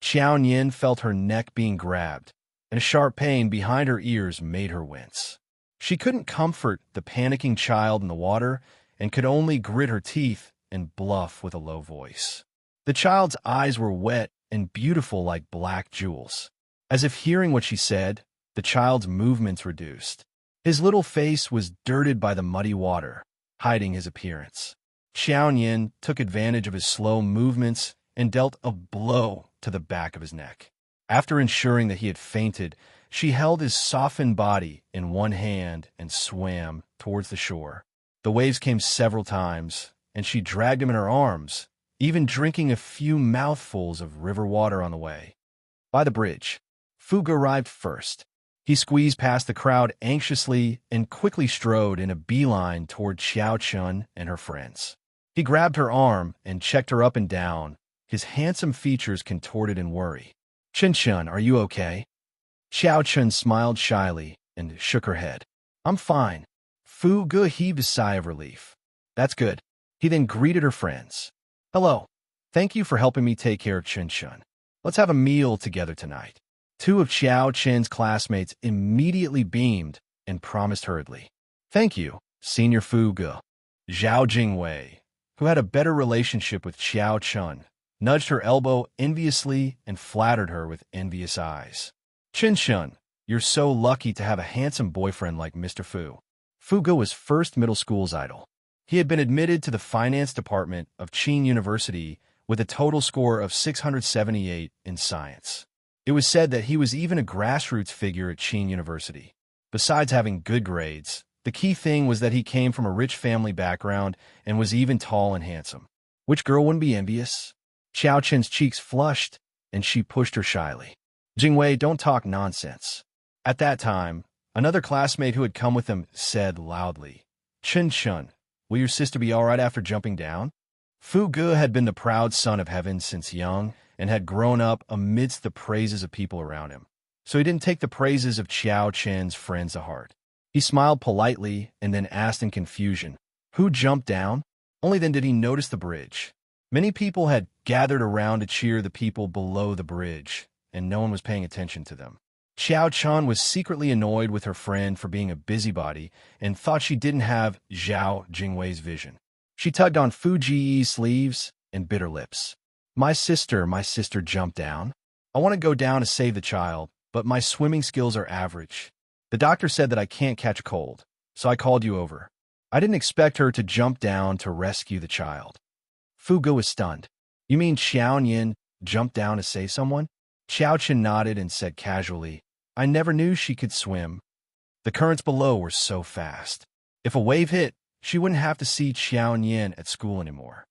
Qiao Nian felt her neck being grabbed, and a sharp pain behind her ears made her wince. She couldn't comfort the panicking child in the water and could only grit her teeth and bluff with a low voice. The child's eyes were wet and beautiful like black jewels. As if hearing what she said, the child's movements reduced. His little face was dirted by the muddy water, hiding his appearance. Qiao Nian took advantage of his slow movements and dealt a blow to the back of his neck. After ensuring that he had fainted, she held his softened body in one hand and swam towards the shore. The waves came several times, and she dragged him in her arms, even drinking a few mouthfuls of river water on the way. By the bridge, Fu Gu arrived first. He squeezed past the crowd anxiously and quickly strode in a beeline toward Qiao Chun and her friends. He grabbed her arm and checked her up and down, his handsome features contorted in worry. "Chun Chun, are you okay?" Qiao Chun smiled shyly and shook her head. "I'm fine." Fu Gu heaved a sigh of relief. "That's good." He then greeted her friends. "Hello. Thank you for helping me take care of Chun Chun." Let's have a meal together tonight. Two of Qiao Chen's classmates immediately beamed and promised hurriedly. Thank you, Senior Fu Ge. Zhao Jingwei, who had a better relationship with Qiao Chun, nudged her elbow enviously and flattered her with envious eyes. Chen Shun, you're so lucky to have a handsome boyfriend like Mr. Fu. Fu Ge was first middle school's idol. He had been admitted to the finance department of Qin University with a total score of 678 in science. It was said that he was even a grassroots figure at Qin University. Besides having good grades, the key thing was that he came from a rich family background and was even tall and handsome. Which girl wouldn't be envious? Qiao Chen's cheeks flushed, and she pushed her shyly. Jingwei, don't talk nonsense. At that time, another classmate who had come with him said loudly, Chen Shun, will your sister be all right after jumping down? Fu Ge had been the proud son of heaven since young and had grown up amidst the praises of people around him. So he didn't take the praises of Qiao Chen's friends to heart. He smiled politely and then asked in confusion, who jumped down? Only then did he notice the bridge. Many people had gathered around to cheer the people below the bridge, and no one was paying attention to them. Qiao Chan was secretly annoyed with her friend for being a busybody and thought she didn't have Zhao Jingwei's vision. She tugged on Fu Ji's sleeves and bit her lips. My sister jumped down. I want to go down to save the child, but my swimming skills are average. The doctor said that I can't catch a cold, so I called you over. I didn't expect her to jump down to rescue the child. Fu Ge was stunned. You mean Qiao Nian jumped down to save someone? Qiao Chen nodded and said casually, I never knew she could swim. The currents below were so fast. If a wave hit, she wouldn't have to see Qiao Nian at school anymore.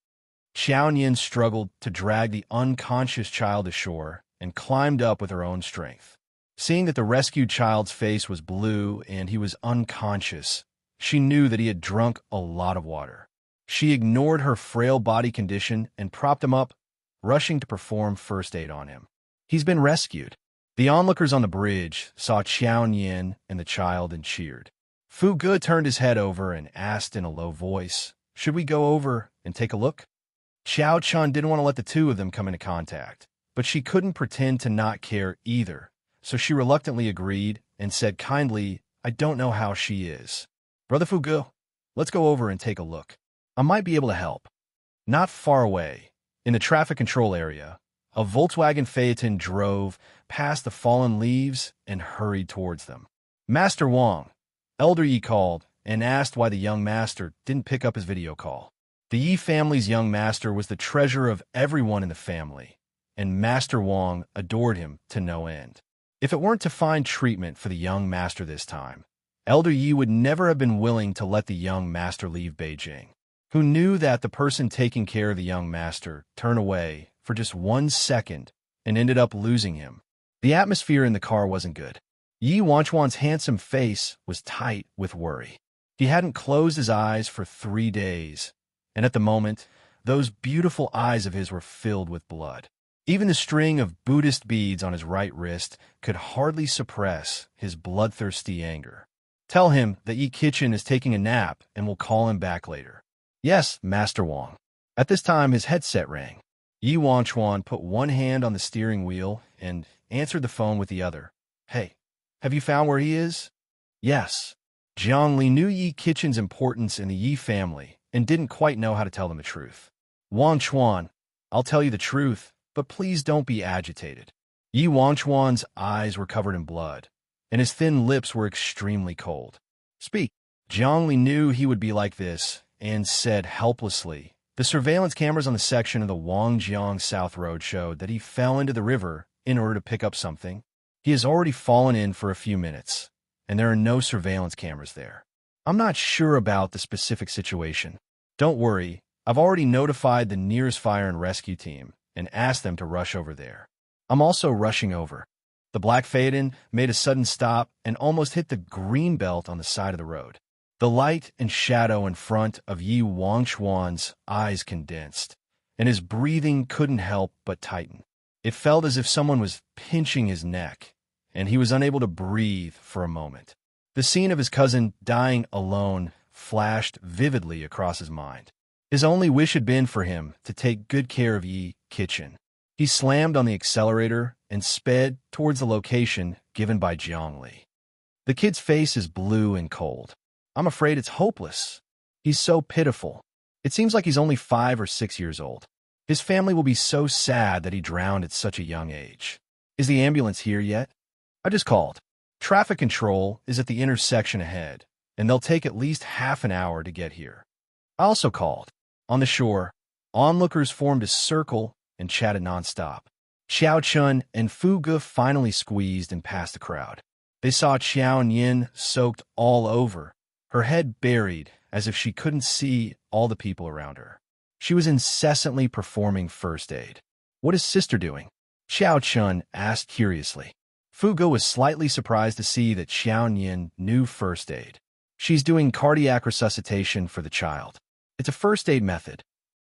Qiao Nian struggled to drag the unconscious child ashore and climbed up with her own strength. Seeing that the rescued child's face was blue and he was unconscious, she knew that he had drunk a lot of water. She ignored her frail body condition and propped him up, rushing to perform first aid on him. He's been rescued. The onlookers on the bridge saw Qiao Nian and the child and cheered. Fu Ge turned his head over and asked in a low voice, should we go over and take a look? Qiao Chan didn't want to let the two of them come into contact, but she couldn't pretend to not care either, so she reluctantly agreed and said kindly, I don't know how she is. Brother Fu Ge, let's go over and take a look. I might be able to help. Not far away, in the traffic control area, a Volkswagen Phaeton drove past the fallen leaves and hurried towards them. Master Wang, Elder Yi called and asked why the young master didn't pick up his video call. The Yi family's young master was the treasure of everyone in the family, and Master Wang adored him to no end. If it weren't to find treatment for the young master this time, Elder Yi would never have been willing to let the young master leave Beijing, who knew that the person taking care of the young master turned away for just 1 second and ended up losing him. The atmosphere in the car wasn't good. Yi Wanchuan's handsome face was tight with worry. He hadn't closed his eyes for 3 days, and at the moment, those beautiful eyes of his were filled with blood. Even the string of Buddhist beads on his right wrist could hardly suppress his bloodthirsty anger. Tell him that Yi Kitchen is taking a nap and will call him back later. Yes, Master Wang. At this time, his headset rang. Yi Wanchuan put one hand on the steering wheel and answered the phone with the other. Hey, have you found where he is? Yes. Jiang Li knew Yi Kitchen's importance in the Yi family and didn't quite know how to tell them the truth. Wanchuan, I'll tell you the truth, but please don't be agitated. Yi Wanchuan's eyes were covered in blood, and his thin lips were extremely cold. Speak. Jiang Li knew he would be like this and said helplessly, the surveillance cameras on the section of the Wangjiang South Road showed that he fell into the river in order to pick up something. He has already fallen in for a few minutes, and there are no surveillance cameras there. I'm not sure about the specific situation. Don't worry, I've already notified the nearest fire and rescue team and asked them to rush over there. I'm also rushing over. The black Phaeton made a sudden stop and almost hit the green belt on the side of the road. The light and shadow in front of Yi Wanchuan's eyes condensed, and his breathing couldn't help but tighten. It felt as if someone was pinching his neck, and he was unable to breathe for a moment. The scene of his cousin dying alone flashed vividly across his mind. His only wish had been for him to take good care of Yi Kitchen. He slammed on the accelerator and sped towards the location given by Zhongli. The kid's face is blue and cold. I'm afraid it's hopeless. He's so pitiful. It seems like he's only 5 or 6 years old. His family will be so sad that he drowned at such a young age. Is the ambulance here yet? I just called. Traffic control is at the intersection ahead, and they'll take at least half an hour to get here. I also called. On the shore, onlookers formed a circle and chatted nonstop. Qiao Chun and Fu Ge finally squeezed and passed the crowd. They saw Qiao Nian soaked all over, her head buried as if she couldn't see all the people around her. She was incessantly performing first aid. What is sister doing? Qiao Chun asked curiously. Fu Ge was slightly surprised to see that Qiao Nian knew first aid. She's doing cardiac resuscitation for the child. It's a first aid method.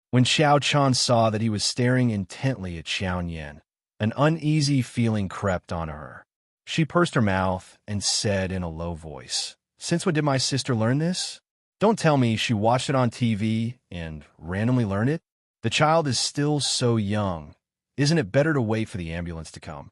When Qiao Chun saw that he was staring intently at Qiao Nian, an uneasy feeling crept onto her. She pursed her mouth and said in a low voice, "Since when did my sister learn this? Don't tell me she watched it on TV and randomly learned it? The child is still so young. Isn't it better to wait for the ambulance to come?"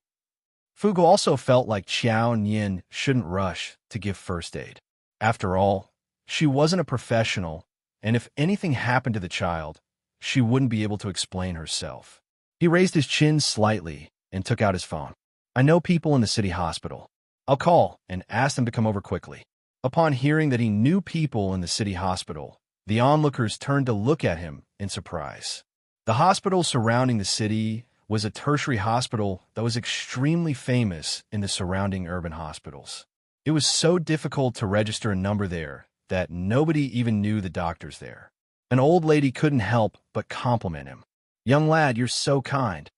Fu Ge also felt like Qiao Nian shouldn't rush to give first aid. After all, she wasn't a professional, and if anything happened to the child, she wouldn't be able to explain herself. He raised his chin slightly and took out his phone. I know people in the city hospital. I'll call and ask them to come over quickly. Upon hearing that he knew people in the city hospital, the onlookers turned to look at him in surprise. The hospital surrounding the city was a tertiary hospital that was extremely famous in the surrounding urban hospitals. It was so difficult to register a number there that nobody even knew the doctors there. An old lady couldn't help but compliment him. "Young lad, you're so kind."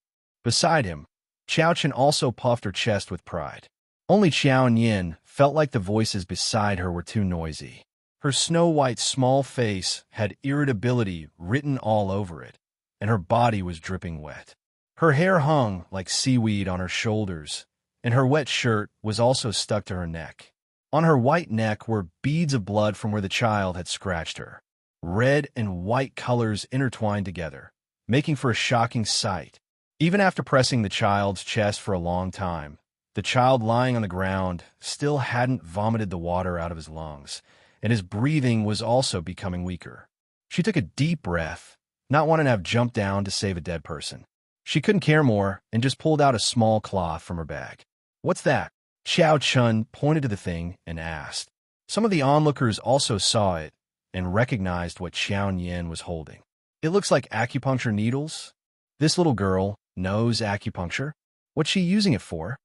Beside him, Qiao Chen also puffed her chest with pride. Only Qiao Nian felt like the voices beside her were too noisy. Her snow-white small face had irritability written all over it, and her body was dripping wet. Her hair hung like seaweed on her shoulders, and her wet shirt was also stuck to her neck. On her white neck were beads of blood from where the child had scratched her. Red and white colors intertwined together, making for a shocking sight. Even after pressing the child's chest for a long time, the child lying on the ground still hadn't vomited the water out of his lungs, and his breathing was also becoming weaker. She took a deep breath, not wanting to have jumped down to save a dead person. She couldn't care more and just pulled out a small cloth from her bag. "What's that?" Qiao Chun pointed to the thing and asked. Some of the onlookers also saw it and recognized what Qiao Nian was holding. "It looks like acupuncture needles. This little girl knows acupuncture. What's she using it for?"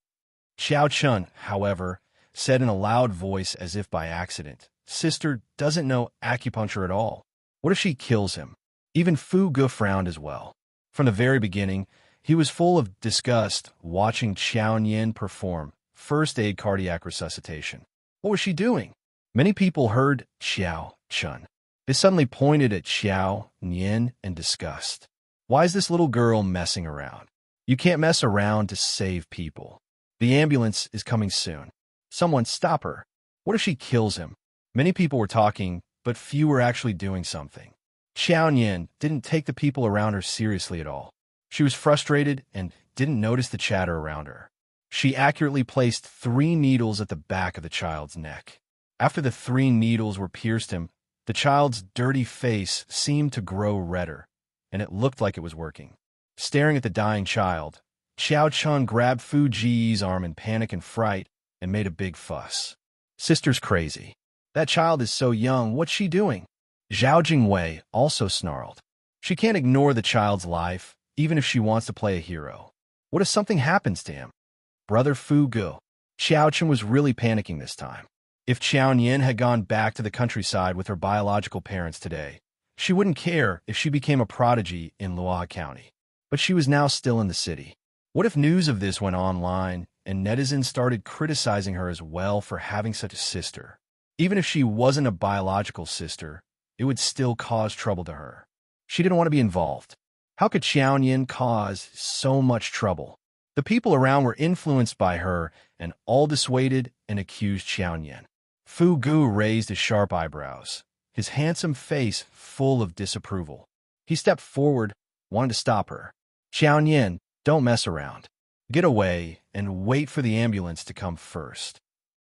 Qiao Chun, however, said in a loud voice as if by accident, "Sister doesn't know acupuncture at all. What if she kills him?" Even Fu Ge frowned as well. From the very beginning, he was full of disgust watching Qiao Nian perform first aid cardiac resuscitation. What was she doing? Many people heard Qiao Chun. They suddenly pointed at Qiao Nian in disgust. Why is this little girl messing around? You can't mess around to save people. The ambulance is coming soon. Someone stop her. What if she kills him? Many people were talking, but few were actually doing something. Qiao Nian didn't take the people around her seriously at all. She was frustrated and didn't notice the chatter around her. She accurately placed 3 needles at the back of the child's neck. After the 3 needles were pierced him, the child's dirty face seemed to grow redder, and it looked like it was working. Staring at the dying child, Qiao Chun grabbed Fu Ji's arm in panic and fright and made a big fuss. "Sister's crazy. That child is so young. What's she doing?" Zhao Jingwei also snarled. She can't ignore the child's life, even if she wants to play a hero. What if something happens to him? Brother Fu Ge. Qiao Chun was really panicking this time. If Qiao Nian had gone back to the countryside with her biological parents today, she wouldn't care if she became a prodigy in Luohe County. But she was now still in the city. What if news of this went online and netizens started criticizing her as well for having such a sister? Even if she wasn't a biological sister, it would still cause trouble to her. She didn't want to be involved. How could Qiao Nian cause so much trouble? The people around were influenced by her and all dissuaded and accused Qiao Nian. Fu Ge raised his sharp eyebrows, his handsome face full of disapproval. He stepped forward, wanted to stop her. "Qiao Nian, Don't mess around. Get away and wait for the ambulance to come first."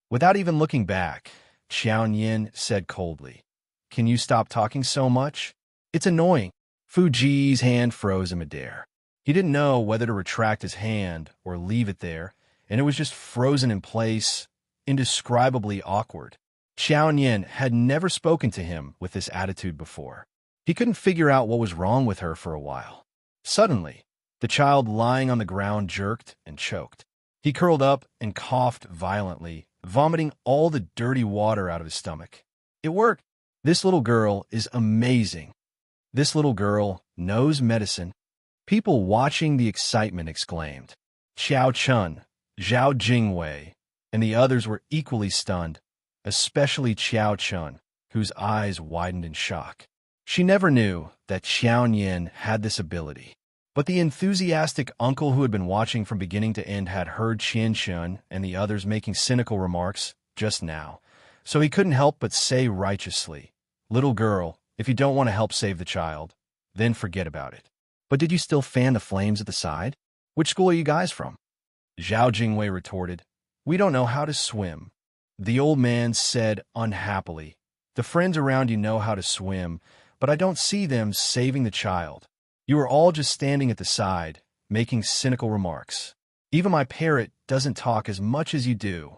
Without even looking back, Qiao Nian said coldly, "Can you stop talking so much? It's annoying." Fu Ji's hand froze in midair. He didn't know whether to retract his hand or leave it there, and it was just frozen in place, indescribably awkward. Qiao Nian had never spoken to him with this attitude before. He couldn't figure out what was wrong with her for a while. Suddenly, the child lying on the ground jerked and choked. He curled up and coughed violently, vomiting all the dirty water out of his stomach. It worked. This little girl is amazing. This little girl knows medicine. People watching the excitement exclaimed. Xiao Chun, Zhao Jingwei, and the others were equally stunned, especially Qiao Chun, whose eyes widened in shock. She never knew that Qiao Nian had this ability. But the enthusiastic uncle who had been watching from beginning to end had heard Qian Shun and the others making cynical remarks just now, so he couldn't help but say righteously, "Little girl, if you don't want to help save the child, then forget about it." "But did you still fan the flames at the side? Which school are you guys from?" Zhao Jingwei retorted, "We don't know how to swim." The old man said unhappily, "The friends around you know how to swim, but I don't see them saving the child. You are all just standing at the side, making cynical remarks. Even my parrot doesn't talk as much as you do."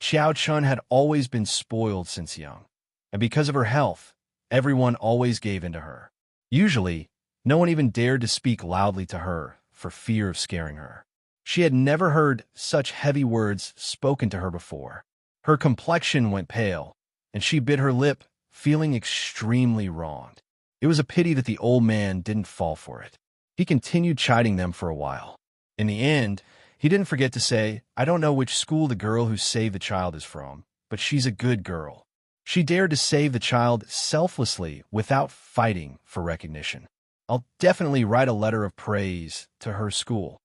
Qiao Chun had always been spoiled since young, and because of her health, everyone always gave in to her. Usually, no one even dared to speak loudly to her for fear of scaring her. She had never heard such heavy words spoken to her before. Her complexion went pale, and she bit her lip, feeling extremely wronged. It was a pity that the old man didn't fall for it. He continued chiding them for a while. In the end, he didn't forget to say, "I don't know which school the girl who saved the child is from, but she's a good girl. She dared to save the child selflessly without fighting for recognition. I'll definitely write a letter of praise to her school."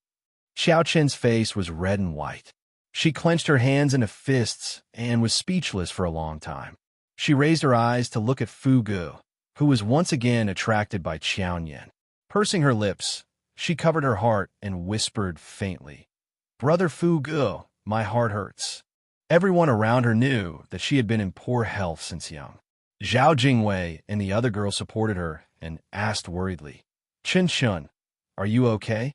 Xiao Chen's face was red and white. She clenched her hands into fists and was speechless for a long time. She raised her eyes to look at Fu Gu, who was once again attracted by Qiao Nian. Pursing her lips, she covered her heart and whispered faintly, "Brother Fu Gu, my heart hurts." Everyone around her knew that she had been in poor health since young. Zhao Jingwei and the other girl supported her and asked worriedly, "Chen Shun, are you okay?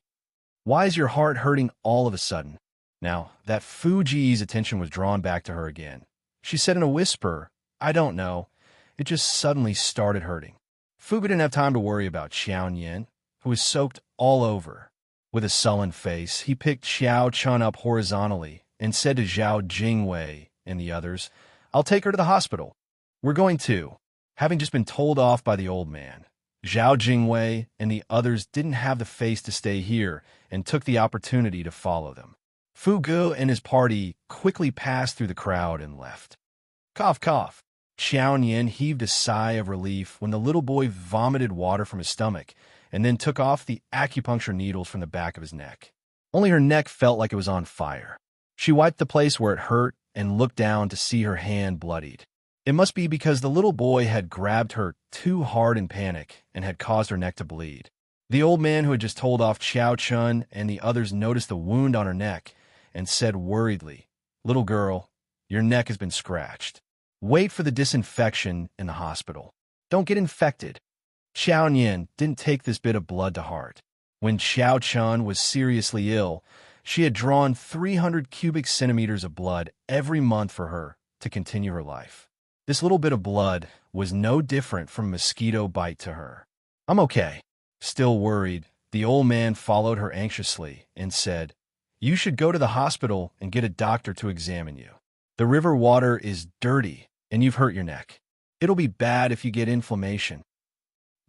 Why is your heart hurting all of a sudden?" Now that Fu Ji's attention was drawn back to her again, she said in a whisper, "I don't know. It just suddenly started hurting." Fu didn't have time to worry about Qiao Nian, who was soaked all over. With a sullen face, he picked Xiao Chun up horizontally and said to Zhao Jingwei and the others, "I'll take her to the hospital. We're going too." Having just been told off by the old man, Zhao Jingwei and the others didn't have the face to stay here and took the opportunity to follow them. Fu Gu and his party quickly passed through the crowd and left. Cough, cough. Qiao Nian heaved a sigh of relief when the little boy vomited water from his stomach and then took off the acupuncture needles from the back of his neck. Only her neck felt like it was on fire. She wiped the place where it hurt and looked down to see her hand bloodied. It must be because the little boy had grabbed her too hard in panic and had caused her neck to bleed. The old man who had just told off Qiao Chun and the others noticed the wound on her neck and said worriedly, "Little girl, your neck has been scratched. Wait for the disinfection in the hospital. Don't get infected." Qiao Nian didn't take this bit of blood to heart. When Qiao Chun was seriously ill, she had drawn 300 cubic centimeters of blood every month for her to continue her life. This little bit of blood was no different from a mosquito bite to her. "I'm okay." Still worried, the old man followed her anxiously and said, "You should go to the hospital and get a doctor to examine you. The river water is dirty and you've hurt your neck. It'll be bad if you get inflammation.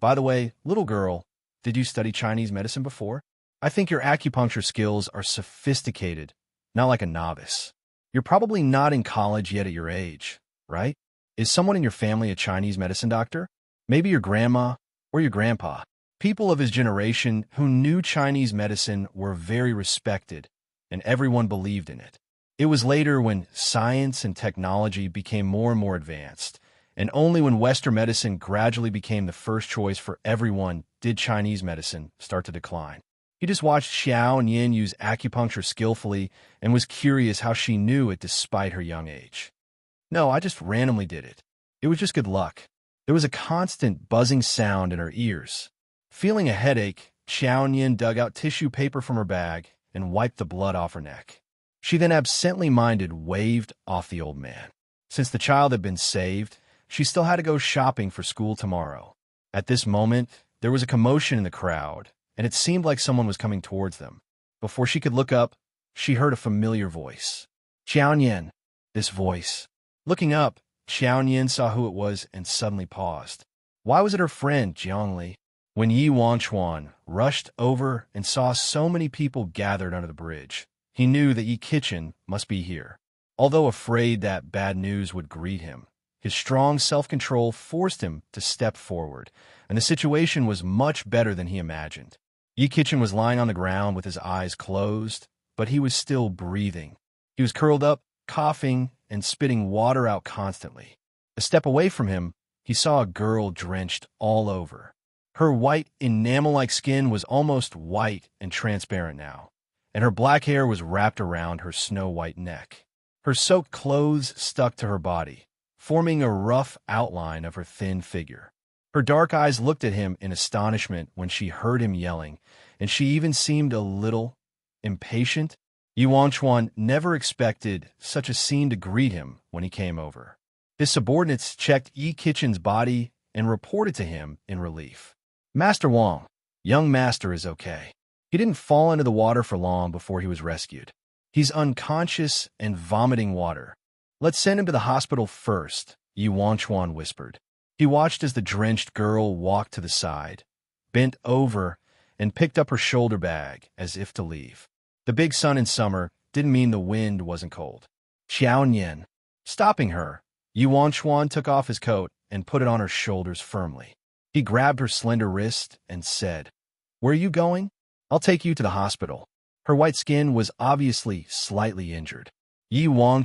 By the way, little girl, did you study Chinese medicine before? I think your acupuncture skills are sophisticated, not like a novice. You're probably not in college yet at your age, right? Is someone in your family a Chinese medicine doctor? Maybe your grandma or your grandpa." People of his generation who knew Chinese medicine were very respected, and everyone believed in it. It was later when science and technology became more and more advanced, and only when Western medicine gradually became the first choice for everyone did Chinese medicine start to decline. He just watched Qiao Nian use acupuncture skillfully and was curious how she knew it despite her young age. No, I just randomly did it. It was just good luck. There was a constant buzzing sound in her ears. Feeling a headache, Qiao Nian dug out tissue paper from her bag and wiped the blood off her neck. She then absently-minded waved off the old man. Since the child had been saved, she still had to go shopping for school tomorrow. At this moment, there was a commotion in the crowd, and it seemed like someone was coming towards them. Before she could look up, she heard a familiar voice. Qiao Nian. This voice. Looking up, Qiao Nian saw who it was and suddenly paused. Why was it her friend, Zhongli? When Yuan rushed over and saw so many people gathered under the bridge, he knew that Yi Qichen must be here. Although afraid that bad news would greet him, his strong self-control forced him to step forward, and the situation was much better than he imagined. Yi Qichen was lying on the ground with his eyes closed, but he was still breathing. He was curled up, coughing, and spitting water out constantly. A step away from him, he saw a girl drenched all over. Her white, enamel-like skin was almost white and transparent now, and her black hair was wrapped around her snow-white neck. Her soaked clothes stuck to her body, forming a rough outline of her thin figure. Her dark eyes looked at him in astonishment when she heard him yelling, and she even seemed a little impatient. Yuan never expected such a scene to greet him when he came over. His subordinates checked Yi Qichen's body and reported to him in relief. Master Wang, young master is okay. He didn't fall into the water for long before he was rescued. He's unconscious and vomiting water. Let's send him to the hospital first, Yuan whispered. He watched as the drenched girl walked to the side, bent over, and picked up her shoulder bag as if to leave. The big sun in summer didn't mean the wind wasn't cold. Qiao Nian. Stopping her, Yuan took off his coat and put it on her shoulders firmly. He grabbed her slender wrist and said, "Where are you going? I'll take you to the hospital." Her white skin was obviously slightly injured. Yuan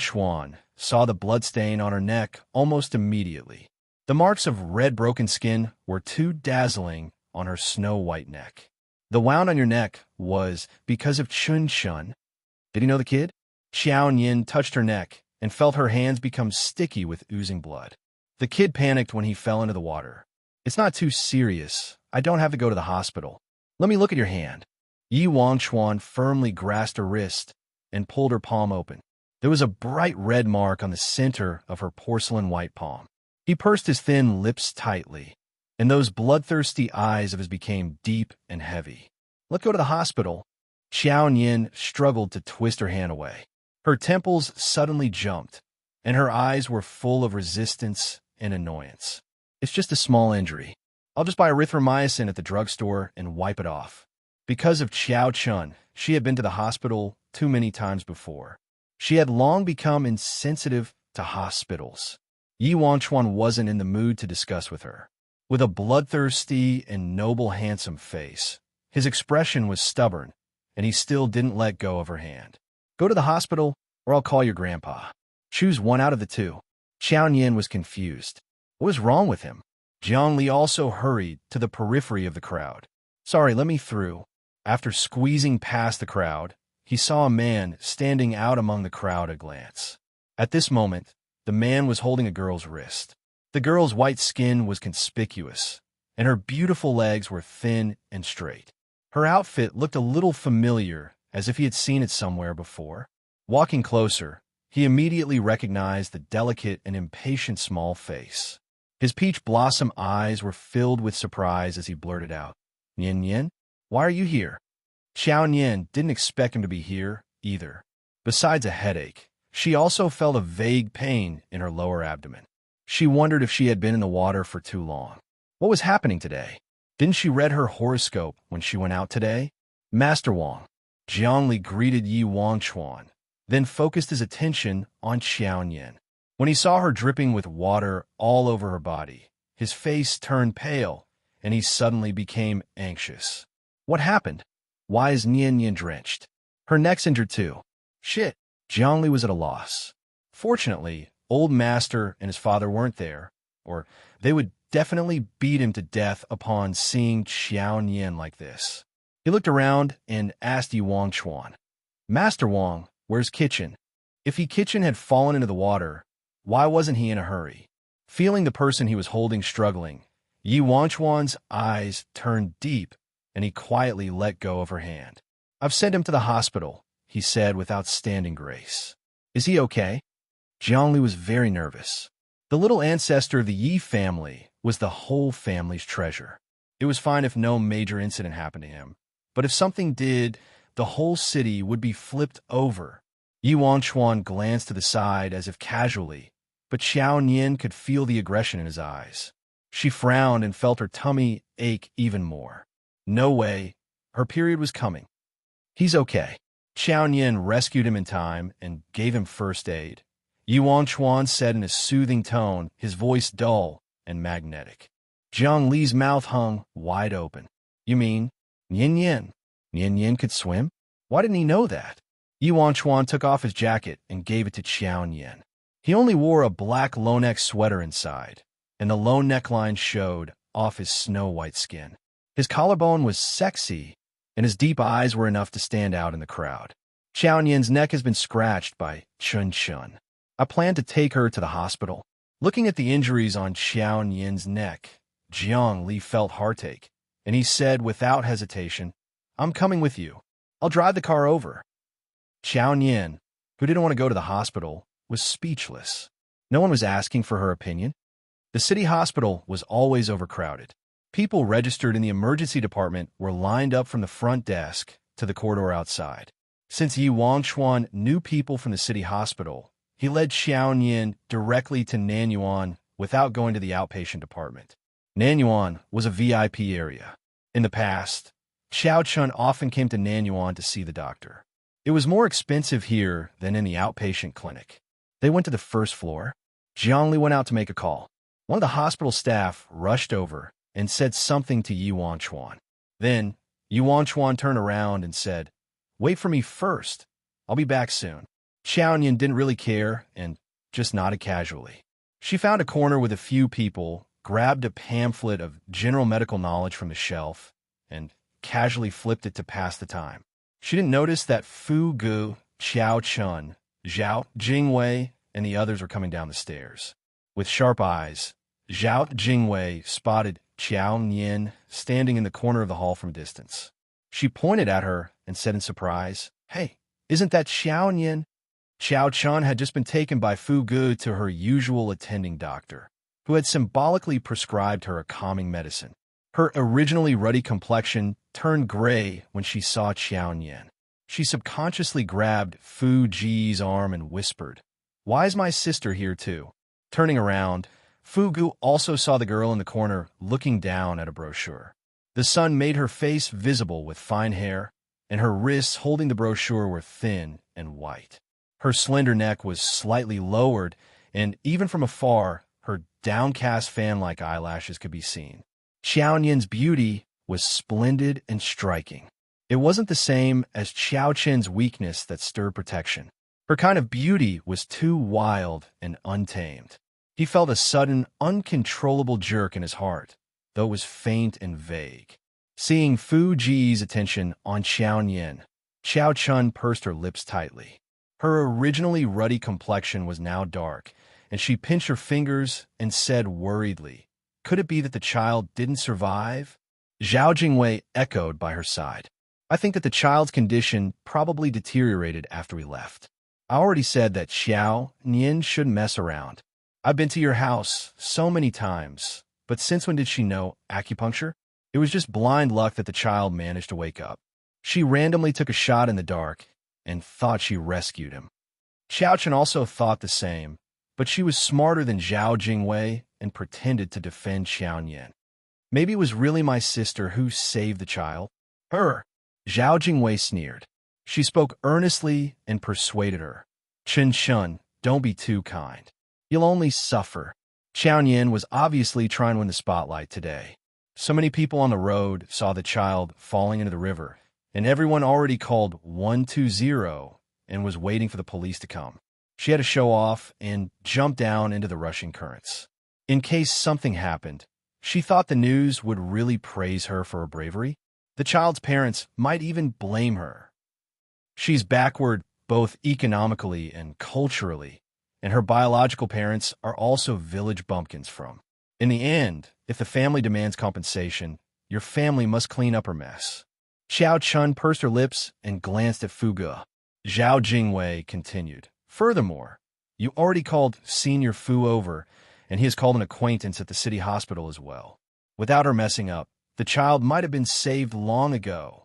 saw the bloodstain on her neck almost immediately. The marks of red broken skin were too dazzling on her snow-white neck. The wound on your neck was because of Chun. Did he know the kid? Qiao Nian touched her neck and felt her hands become sticky with oozing blood. The kid panicked when he fell into the water. It's not too serious. I don't have to go to the hospital. Let me look at your hand. Yuan firmly grasped her wrist and pulled her palm open. There was a bright red mark on the center of her porcelain white palm. He pursed his thin lips tightly, and those bloodthirsty eyes of his became deep and heavy. Let's go to the hospital. Qiao Nian struggled to twist her hand away. Her temples suddenly jumped, and her eyes were full of resistance and annoyance. It's just a small injury. I'll just buy erythromycin at the drugstore and wipe it off. Because of Qiao Chun, she had been to the hospital too many times before. She had long become insensitive to hospitals. Yuan wasn't in the mood to discuss with her. With a bloodthirsty and noble handsome face, his expression was stubborn, and he still didn't let go of her hand. Go to the hospital, or I'll call your grandpa. Choose one out of the two. Qiao Nian was confused. What was wrong with him? Zhongli also hurried to the periphery of the crowd. Sorry, let me through. After squeezing past the crowd, he saw a man standing out among the crowd at a glance. At this moment, the man was holding a girl's wrist. The girl's white skin was conspicuous, and her beautiful legs were thin and straight. Her outfit looked a little familiar, as if he had seen it somewhere before. Walking closer, he immediately recognized the delicate and impatient small face. His peach blossom eyes were filled with surprise as he blurted out, Nian, why are you here? Qiao Nian didn't expect him to be here, either. Besides a headache, she also felt a vague pain in her lower abdomen. She wondered if she had been in the water for too long. What was happening today? Didn't she read her horoscope when she went out today? Master Wang. Zhongli greeted Yuan, then focused his attention on Qiao Nian. When he saw her dripping with water all over her body, his face turned pale, and he suddenly became anxious. What happened? Why is Nian drenched? Her neck's injured too. Shit. Zhongli was at a loss. Fortunately, old master and his father weren't there, or they would definitely beat him to death upon seeing Qiao Nian like this. He looked around and asked Yi Wangchuan, "Master Wang, where's Kitchen?" If Kitchen had fallen into the water, why wasn't he in a hurry? Feeling the person he was holding struggling, Yi Wangchuan's eyes turned deep, and he quietly let go of her hand. "I've sent him to the hospital," he said with outstanding grace. "Is he okay?" Jiangli was very nervous. The little ancestor of the Yi family was the whole family's treasure. It was fine if no major incident happened to him, but if something did, the whole city would be flipped over. Yi Wangchuan glanced to the side as if casually, but Qiao Nian could feel the aggression in his eyes. She frowned and felt her tummy ache even more. No way. Her period was coming. "He's okay." Qiao Nian rescued him in time and gave him first aid. Yi Wangchuan said in a soothing tone, his voice dull and magnetic. Jiang Li's mouth hung wide open. "You mean Nian Nian? Nian Nian could swim? Why didn't he know that?" Yi Wangchuan took off his jacket and gave it to Qiao Nian. He only wore a black low-neck sweater inside, and the low neckline showed off his snow-white skin. His collarbone was sexy, and his deep eyes were enough to stand out in the crowd. "Qiao Nian's neck has been scratched by Chun Chun. I plan to take her to the hospital." Looking at the injuries on Qiao Nian's neck, Jiang Li felt heartache, and he said without hesitation, "I'm coming with you. I'll drive the car over." Qiao Nian, who didn't want to go to the hospital, was speechless. No one was asking for her opinion. The city hospital was always overcrowded. People registered in the emergency department were lined up from the front desk to the corridor outside. Since Yi Wangchuan knew people from the city hospital, he led Qiao Nian directly to Nanyuan without going to the outpatient department. Nanyuan was a VIP area. In the past, Qiao Chun often came to Nanyuan to see the doctor. It was more expensive here than in the outpatient clinic. They went to the first floor. Jiangli went out to make a call. One of the hospital staff rushed over and said something to Yi Wangchuan. Then, Yi Wangchuan turned around and said, "Wait for me first. I'll be back soon." Qiao Nian didn't really care and just nodded casually. She found a corner with a few people, grabbed a pamphlet of general medical knowledge from the shelf, and casually flipped it to pass the time. She didn't notice that Fu Gu, Qiao Chun, Zhao Jingwei, and the others were coming down the stairs. With sharp eyes, Zhao Jingwei spotted Qiao Nian standing in the corner of the hall from a distance. She pointed at her and said in surprise, "Hey, isn't that Qiao Nian?" Qiao Chun had just been taken by Fu Gu to her usual attending doctor, who had symbolically prescribed her a calming medicine. Her originally ruddy complexion turned gray when she saw Qiao Nian. She subconsciously grabbed Fu Ji's arm and whispered, "Why is my sister here too?" Turning around, Fu Gu also saw the girl in the corner looking down at a brochure. The sun made her face visible with fine hair, and her wrists holding the brochure were thin and white. Her slender neck was slightly lowered, and even from afar, her downcast fan-like eyelashes could be seen. Qiao Nian's beauty was splendid and striking. It wasn't the same as Qiao Chen's weakness that stirred protection. Her kind of beauty was too wild and untamed. He felt a sudden, uncontrollable jerk in his heart, though it was faint and vague. Seeing Fu Ji's attention on Qiao Nian, Qiao Chun pursed her lips tightly. Her originally ruddy complexion was now dark, and she pinched her fingers and said worriedly, "Could it be that the child didn't survive?" Zhao Jingwei echoed by her side. "I think that the child's condition probably deteriorated after we left. I already said that Qiao Nian shouldn't mess around. I've been to your house so many times, but since when did she know acupuncture? It was just blind luck that the child managed to wake up. She randomly took a shot in the dark and thought she rescued him." Qiao Chen also thought the same, but she was smarter than Zhao Jingwei and pretended to defend Qiao Nian. "Maybe it was really my sister who saved the child." "Her!" Zhao Jingwei sneered. She spoke earnestly and persuaded her. "Chen Shun, don't be too kind. You'll only suffer." Qiao Nian was obviously trying to win the spotlight today. So many people on the road saw the child falling into the river, and everyone already called 120 and was waiting for the police to come. She had to show off and jump down into the rushing currents. In case something happened, she thought the news would really praise her for her bravery. The child's parents might even blame her. She's backward both economically and culturally, and her biological parents are also village bumpkins from. In the end, if the family demands compensation, your family must clean up her mess. Qiao Chun pursed her lips and glanced at Fu Ge. Zhao Jingwei continued. Furthermore, you already called Senior Fu over, and he has called an acquaintance at the city hospital as well. Without her messing up, the child might have been saved long ago.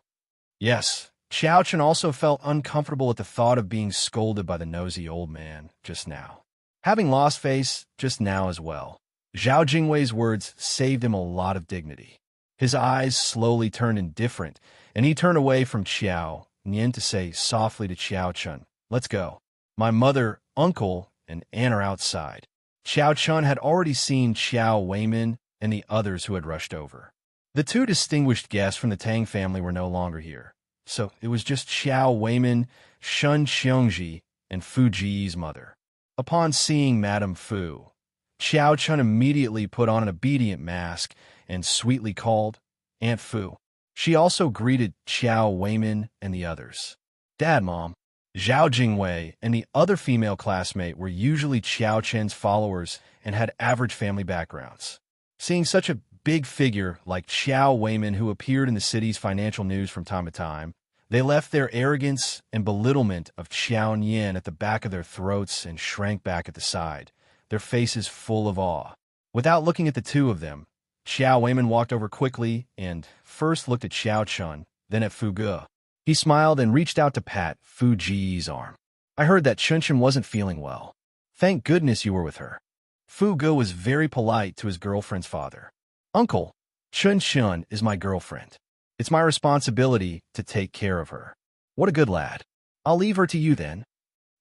Yes, Qiao Chun also felt uncomfortable at the thought of being scolded by the nosy old man just now. Having lost face just now as well, Zhao Jingwei's words saved him a lot of dignity. His eyes slowly turned indifferent, and he turned away from Qiao Nian to say softly to Qiao Chun, "Let's go. My mother, uncle, and aunt are outside." Qiao Chun had already seen Qiao Weimin and the others who had rushed over. The two distinguished guests from the Tang family were no longer here, so it was just Qiao Weimin, Shun Xiongji, and Fu Ji's mother. Upon seeing Madame Fu, Qiao Chun immediately put on an obedient mask and sweetly called Aunt Fu. She also greeted Qiao Weimin and the others. Dad, Mom. Zhao Jingwei and the other female classmate were usually Qiao Chen's followers and had average family backgrounds. Seeing such a big figure like Qiao Weimin who appeared in the city's financial news from time to time, they left their arrogance and belittlement of Qiao Nian at the back of their throats and shrank back at the side, their faces full of awe. Without looking at the two of them, Qiao Weimin walked over quickly and first looked at Qiao Chun, then at Fu Ge. He smiled and reached out to pat Fu Ji's arm. I heard that Chun Chun wasn't feeling well. Thank goodness you were with her. Fu Ge was very polite to his girlfriend's father. Uncle, Chun Chun is my girlfriend. It's my responsibility to take care of her. What a good lad. I'll leave her to you then.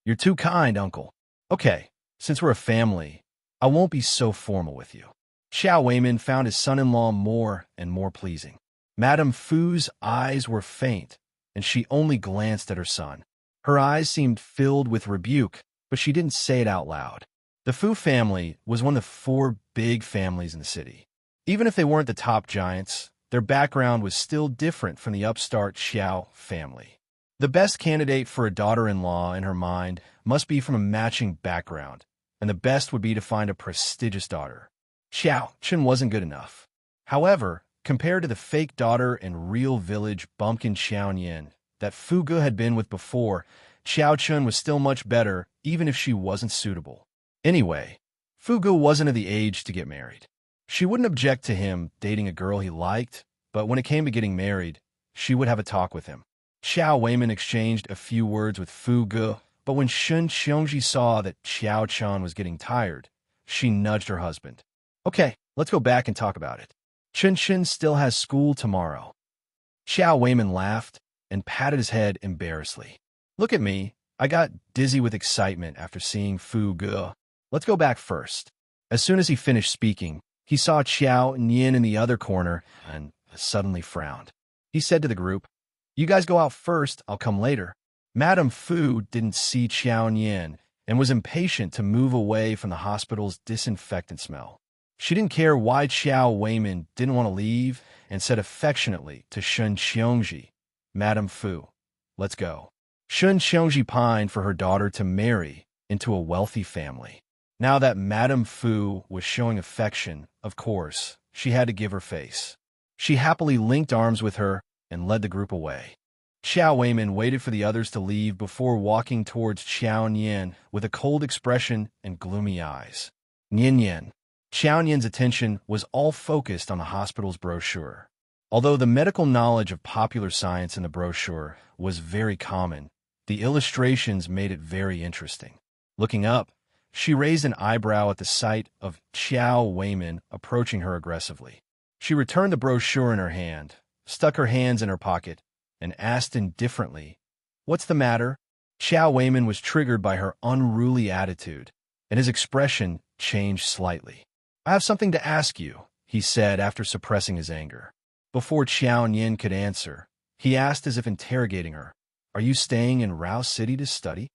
You're too kind, Uncle. Okay, since we're a family, I won't be so formal with you. Qiao Weimin found his son-in-law more and more pleasing. Madame Fu's eyes were faint, and she only glanced at her son. Her eyes seemed filled with rebuke, but she didn't say it out loud. The Fu family was one of the 4 big families in the city. Even if they weren't the top giants, their background was still different from the upstart Qiao family. The best candidate for a daughter-in-law in her mind must be from a matching background, and the best would be to find a prestigious daughter. Qiao Chun wasn't good enough. However, compared to the fake daughter and real village bumpkin Qiao Nian that Fu Ge had been with before, Qiao Chun was still much better, even if she wasn't suitable. Anyway, Fu Ge wasn't of the age to get married. She wouldn't object to him dating a girl he liked, but when it came to getting married, she would have a talk with him. Qiao Weimin exchanged a few words with Fu Ge, but when Shun Xiongji saw that Qiao Chun was getting tired, she nudged her husband. Okay, let's go back and talk about it. Chun Chun still has school tomorrow. Qiao Weimin laughed and patted his head embarrassedly. Look at me. I got dizzy with excitement after seeing Fu Ge. Let's go back first. As soon as he finished speaking, he saw Qiao Nian in the other corner and suddenly frowned. He said to the group, "You guys go out first, I'll come later." Madame Fu didn't see Qiao Nian and was impatient to move away from the hospital's disinfectant smell. She didn't care why Qiao Weimin didn't want to leave and said affectionately to Shun Xiongji, "Madame Fu, let's go." Shun Xiongji pined for her daughter to marry into a wealthy family. Now that Madame Fu was showing affection, of course, she had to give her face. She happily linked arms with her and led the group away. Qiao Weimin waited for the others to leave before walking towards Qiao Nian with a cold expression and gloomy eyes. Nian. Qiao Nian's attention was all focused on the hospital's brochure. Although the medical knowledge of popular science in the brochure was very common, the illustrations made it very interesting. Looking up, she raised an eyebrow at the sight of Qiao Weimin approaching her aggressively. She returned the brochure in her hand, stuck her hands in her pocket, and asked indifferently, "What's the matter?" Qiao Weimin was triggered by her unruly attitude, and his expression changed slightly. "I have something to ask you," he said after suppressing his anger. Before Qiao Nian could answer, he asked as if interrogating her, "Are you staying in Rao City to study?"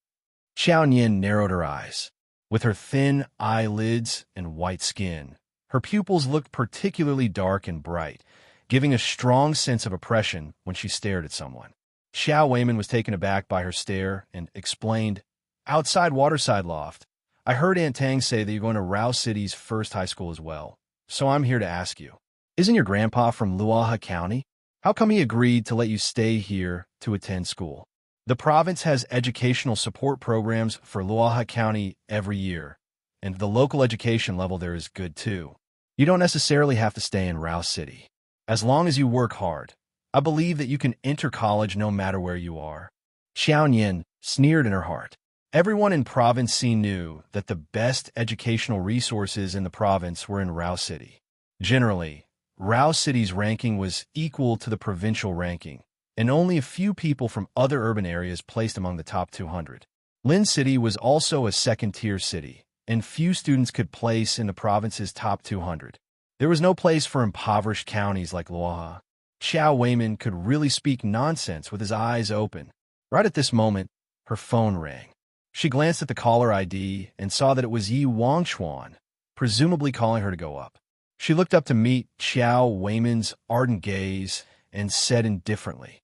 Qiao Nian narrowed her eyes. With her thin eyelids and white skin, her pupils looked particularly dark and bright, giving a strong sense of oppression when she stared at someone. Xiao Weiman was taken aback by her stare and explained, "Outside Waterside Loft. I heard Aunt Tang say that you're going to Rao City's first high school as well, so I'm here to ask you. Isn't your grandpa from Luohe County? How come he agreed to let you stay here to attend school? The province has educational support programs for Luohe County every year, and the local education level there is good too. You don't necessarily have to stay in Rao City. As long as you work hard, I believe that you can enter college no matter where you are." Qiao Nian sneered in her heart. Everyone in Province C knew that the best educational resources in the province were in Rao City. Generally, Rao City's ranking was equal to the provincial ranking, and only a few people from other urban areas placed among the top 200. Lin City was also a second-tier city, and few students could place in the province's top 200. There was no place for impoverished counties like Luohe. Xiao Weiman could really speak nonsense with his eyes open. Right at this moment, her phone rang. She glanced at the caller ID and saw that it was Yi Wangchuan, presumably calling her to go up. She looked up to meet Xiao Weiman's ardent gaze and said indifferently,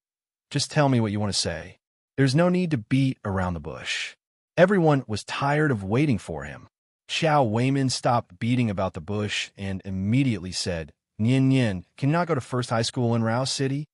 "Just tell me what you want to say. There's no need to beat around the bush." Everyone was tired of waiting for him. Xiao Weiman stopped beating about the bush and immediately said, "Nian Nian, can you not go to first high school in Rao City?"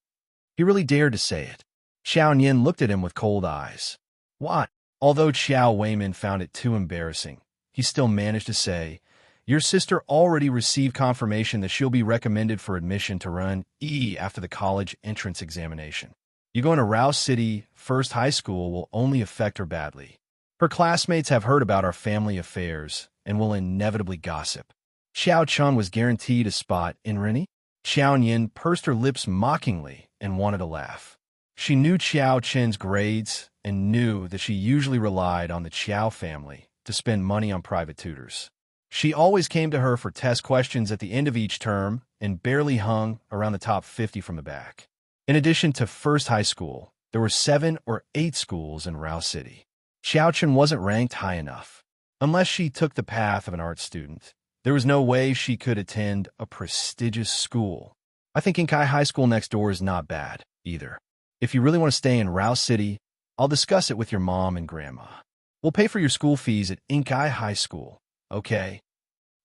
He really dared to say it. Xiao Nian looked at him with cold eyes. "What?" Although Xiao Weiman found it too embarrassing, he still managed to say, "Your sister already received confirmation that she'll be recommended for admission to run E after the college entrance examination. You going to Rao City first high school will only affect her badly. Her classmates have heard about our family affairs and will inevitably gossip." Xiao Chun was guaranteed a spot in Rini. Xiao Nian pursed her lips mockingly and wanted to laugh. She knew Qiao Chen's grades and knew that she usually relied on the Qiao family to spend money on private tutors. She always came to her for test questions at the end of each term and barely hung around the top 50 from the back. In addition to first high school, there were 7 or 8 schools in Rao City. Xiao Chen wasn't ranked high enough. Unless she took the path of an art student, there was no way she could attend a prestigious school. I think Inkai High School next door is not bad, either. If you really want to stay in Rao City, I'll discuss it with your mom and grandma. We'll pay for your school fees at Inkai High School, okay?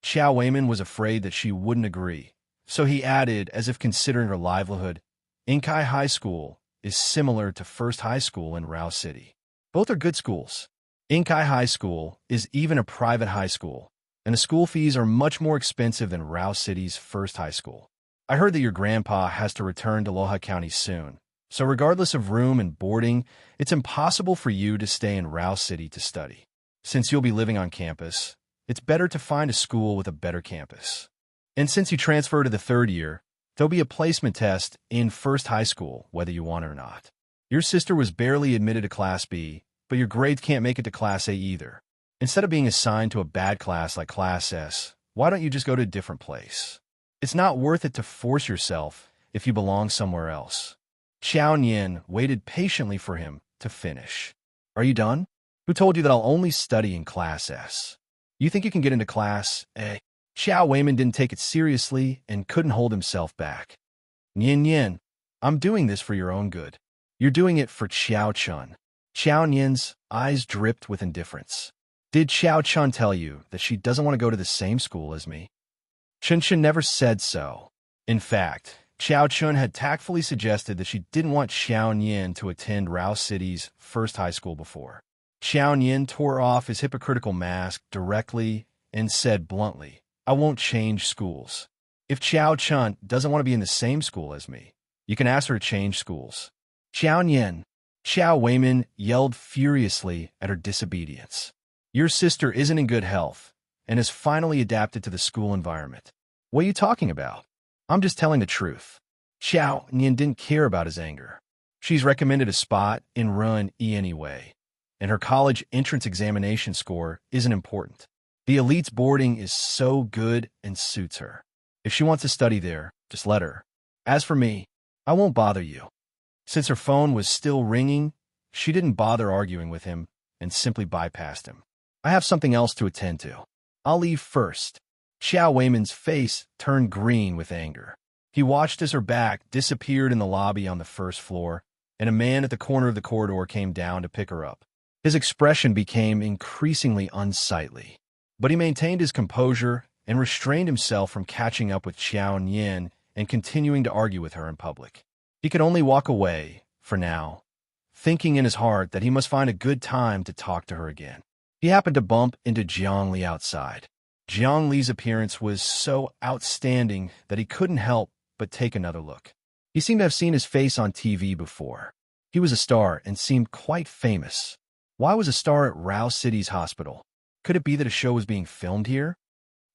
Xiao Weiman was afraid that she wouldn't agree, so he added, as if considering her livelihood, "Inkai High School is similar to First High School in Rao City. Both are good schools. Inkai High School is even a private high school, and the school fees are much more expensive than Rao City's First High School. I heard that your grandpa has to return to Luohe County soon, so regardless of room and boarding, it's impossible for you to stay in Rao City to study. Since you'll be living on campus, it's better to find a school with a better campus. And since you transfer to the 3rd year, there'll be a placement test in First High School, whether you want it or not. Your sister was barely admitted to Class B, but your grades can't make it to Class A either. Instead of being assigned to a bad class like Class S, why don't you just go to a different place? It's not worth it to force yourself if you belong somewhere else." Qiao Nian waited patiently for him to finish. "Are you done? Who told you that I'll only study in Class S? You think you can get into Class A?" Xiao Weiman didn't take it seriously and couldn't hold himself back. "Nian Nian, I'm doing this for your own good. You're doing it for Qiao Chun." Qiao Nian's eyes dripped with indifference. "Did Qiao Chun tell you that she doesn't want to go to the same school as me?" Chen Chen never said so. In fact, Qiao Chun had tactfully suggested that she didn't want Xiao Nian to attend Rao City's first high school before. Xiao Nian tore off his hypocritical mask directly and said bluntly, "I won't change schools. If Qiao Chun doesn't want to be in the same school as me, you can ask her to change schools." "Qiao Nian," Xiao Weiman yelled furiously at her disobedience. "Your sister isn't in good health and has finally adapted to the school environment. What are you talking about? I'm just telling the truth." Xiao Nian didn't care about his anger. She's recommended a spot in Run E anyway, and her college entrance examination score isn't important. The elite's boarding is so good and suits her. If she wants to study there, just let her. As for me, I won't bother you." Since her phone was still ringing, she didn't bother arguing with him and simply bypassed him. "I have something else to attend to. I'll leave first." Xiao Weiman's face turned green with anger. He watched as her back disappeared in the lobby on the first floor, and a man at the corner of the corridor came down to pick her up. His expression became increasingly unsightly, but he maintained his composure and restrained himself from catching up with Qiao Nian and continuing to argue with her in public. He could only walk away, for now, thinking in his heart that he must find a good time to talk to her again. He happened to bump into Zhang Li outside. Zhang Li's appearance was so outstanding that he couldn't help but take another look. He seemed to have seen his face on TV before. He was a star and seemed quite famous. Why was a star at Rao City's hospital? Could it be that a show was being filmed here?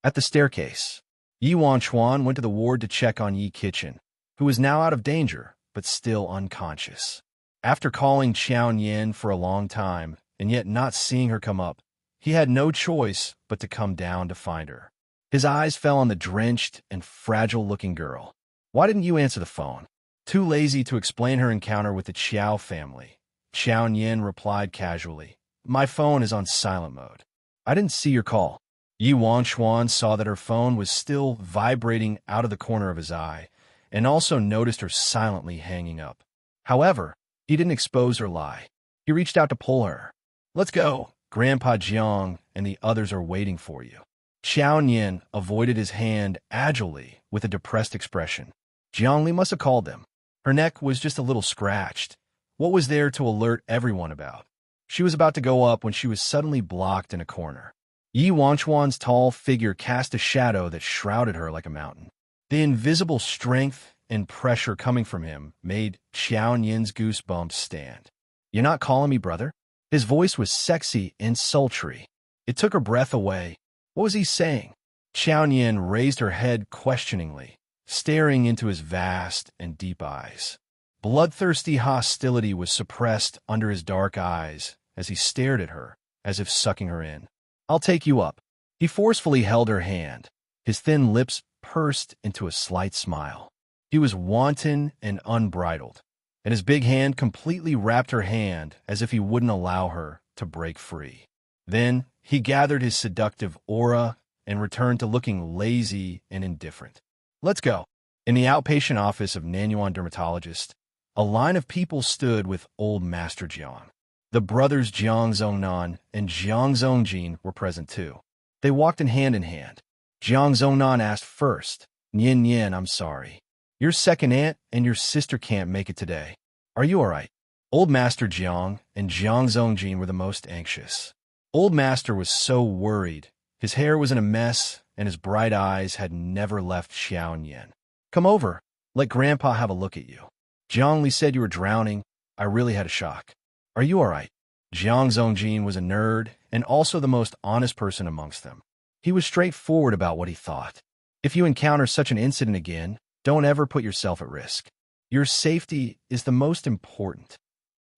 At the staircase, Yuan Chuan went to the ward to check on Yi Kitchen, who was now out of danger, but still unconscious. After calling Qiao Nian for a long time, and yet not seeing her come up, he had no choice but to come down to find her. His eyes fell on the drenched and fragile-looking girl. Why didn't you answer the phone? Too lazy to explain her encounter with the Qiao family. Qiao Nian replied casually, "My phone is on silent mode. I didn't see your call." Yuan Chuan saw that her phone was still vibrating out of the corner of his eye, and also noticed her silently hanging up. However, he didn't expose her lie. He reached out to pull her. "Let's go. Grandpa Jiang and the others are waiting for you." Qiao Nian avoided his hand agilely with a depressed expression. Jiang Li must have called them. Her neck was just a little scratched. What was there to alert everyone about? She was about to go up when she was suddenly blocked in a corner. Yi Wanchuan's tall figure cast a shadow that shrouded her like a mountain. The invisible strength and pressure coming from him made Qiao Nian's goosebumps stand. "You're not calling me brother?" His voice was sexy and sultry. It took her breath away. What was he saying? Qiao Nian raised her head questioningly, staring into his vast and deep eyes. Bloodthirsty hostility was suppressed under his dark eyes as he stared at her, as if sucking her in. "I'll take you up." He forcefully held her hand. His thin lips pursed into a slight smile. He was wanton and unbridled, and his big hand completely wrapped her hand as if he wouldn't allow her to break free. Then he gathered his seductive aura and returned to looking lazy and indifferent. "Let's go." In the outpatient office of Nanyuan dermatologist, a line of people stood with old Master Jiang. The brothers Jiang Zhongnan and Jiang Zongjin were present too. They walked in hand. Jiang Zhongnan asked first, "Nian Nian, I'm sorry. Your second aunt and your sister can't make it today. Are you all right?" Old Master Jiang and Jiang Zongjin were the most anxious. Old Master was so worried. His hair was in a mess, and his bright eyes had never left Qiao Nian. "Come over. Let Grandpa have a look at you. Jiang Li said you were drowning. I really had a shock. Are you all right?" Jiang Zongjin was a nerd and also the most honest person amongst them. He was straightforward about what he thought. If you encounter such an incident again, don't ever put yourself at risk. Your safety is the most important.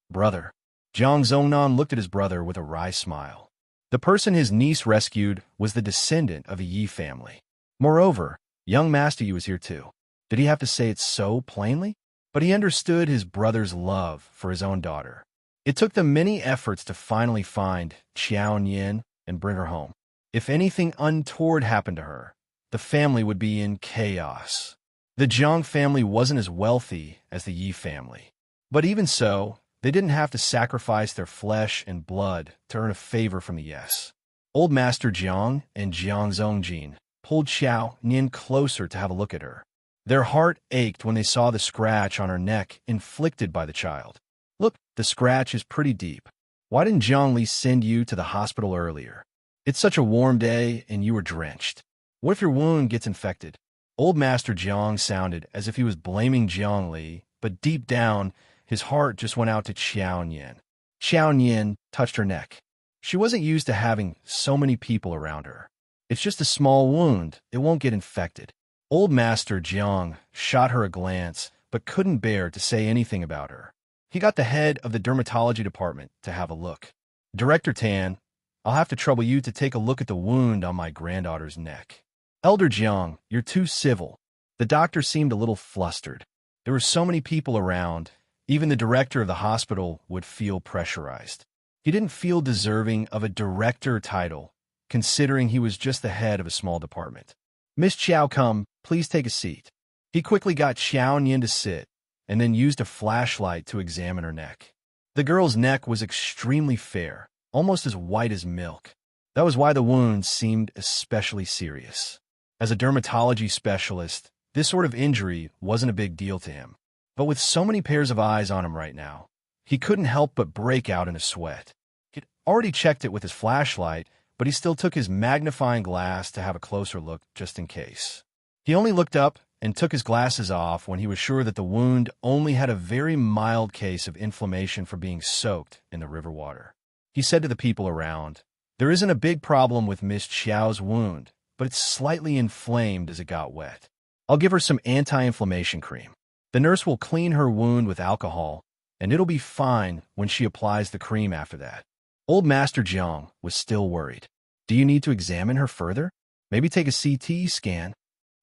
"Brother." Jiang Zhongnan looked at his brother with a wry smile. The person his niece rescued was the descendant of a Yi family. Moreover, young Master Yi was here too. Did he have to say it so plainly? But he understood his brother's love for his own daughter. It took them many efforts to finally find Qiao Nian and bring her home. If anything untoward happened to her, the family would be in chaos. The Jiang family wasn't as wealthy as the Yi family. But even so, they didn't have to sacrifice their flesh and blood to earn a favor from the Yes. Old Master Jiang and Jiang Zongjin pulled Qiao Nian closer to have a look at her. Their heart ached when they saw the scratch on her neck inflicted by the child. "Look, the scratch is pretty deep. Why didn't Jiang Li send you to the hospital earlier? It's such a warm day and you were drenched. What if your wound gets infected?" Old Master Jiang sounded as if he was blaming Jiang Li, but deep down, his heart just went out to Qiao Nian. Qiao Nian touched her neck. She wasn't used to having so many people around her. "It's just a small wound. It won't get infected." Old Master Jiang shot her a glance, but couldn't bear to say anything about her. He got the head of the dermatology department to have a look. "Director Tan, I'll have to trouble you to take a look at the wound on my granddaughter's neck." "Elder Jiang, you're too civil." The doctor seemed a little flustered. There were so many people around, even the director of the hospital would feel pressurized. He didn't feel deserving of a director title, considering he was just the head of a small department. "Miss Qiao, come, please take a seat." He quickly got Qiao Nian to sit, and then used a flashlight to examine her neck. The girl's neck was extremely fair, almost as white as milk. That was why the wounds seemed especially serious. As a dermatology specialist, this sort of injury wasn't a big deal to him. But with so many pairs of eyes on him right now, he couldn't help but break out in a sweat. He'd already checked it with his flashlight, but he still took his magnifying glass to have a closer look just in case. He only looked up and took his glasses off when he was sure that the wound only had a very mild case of inflammation from being soaked in the river water. He said to the people around, "There isn't a big problem with Miss Qiao's wound, but it's slightly inflamed as it got wet. I'll give her some anti-inflammation cream. The nurse will clean her wound with alcohol, and it'll be fine when she applies the cream after that." Old Master Jiang was still worried. "Do you need to examine her further? Maybe take a CT scan?"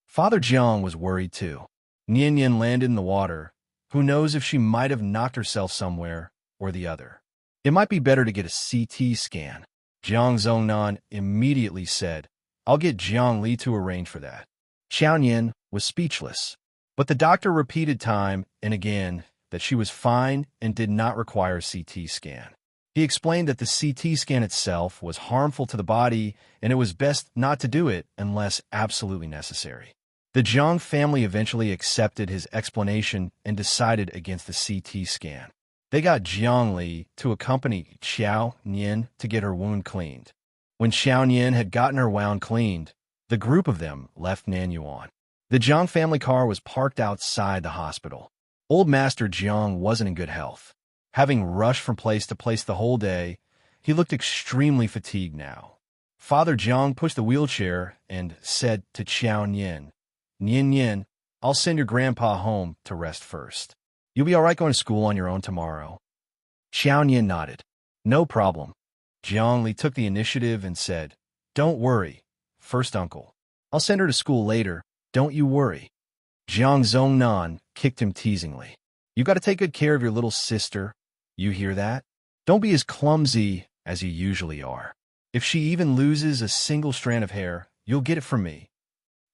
Father Jiang was worried too. Nian landed in the water. Who knows if she might have knocked herself somewhere or the other. It might be better to get a CT scan. Jiang Zhongnan immediately said, "I'll get Jiang Li to arrange for that." Qiao Nian was speechless, but the doctor repeated time and again that she was fine and did not require a CT scan. He explained that the CT scan itself was harmful to the body and it was best not to do it unless absolutely necessary. The Jiang family eventually accepted his explanation and decided against the CT scan. They got Jiang Li to accompany Qiao Nian to get her wound cleaned. When Qiao Nian had gotten her wound cleaned, the group of them left Nanyuan. The Jiang family car was parked outside the hospital. Old Master Jiang wasn't in good health. Having rushed from place to place the whole day, he looked extremely fatigued now. Father Jiang pushed the wheelchair and said to Qiao Nian, "Nian, I'll send your grandpa home to rest first. You'll be all right going to school on your own tomorrow." Qiao Nian nodded. "No problem." Jiang Li took the initiative and said, "Don't worry, first uncle. I'll send her to school later. Don't you worry." Jiang Zhongnan kicked him teasingly. "You got to take good care of your little sister. You hear that? Don't be as clumsy as you usually are. If she even loses a single strand of hair, you'll get it from me."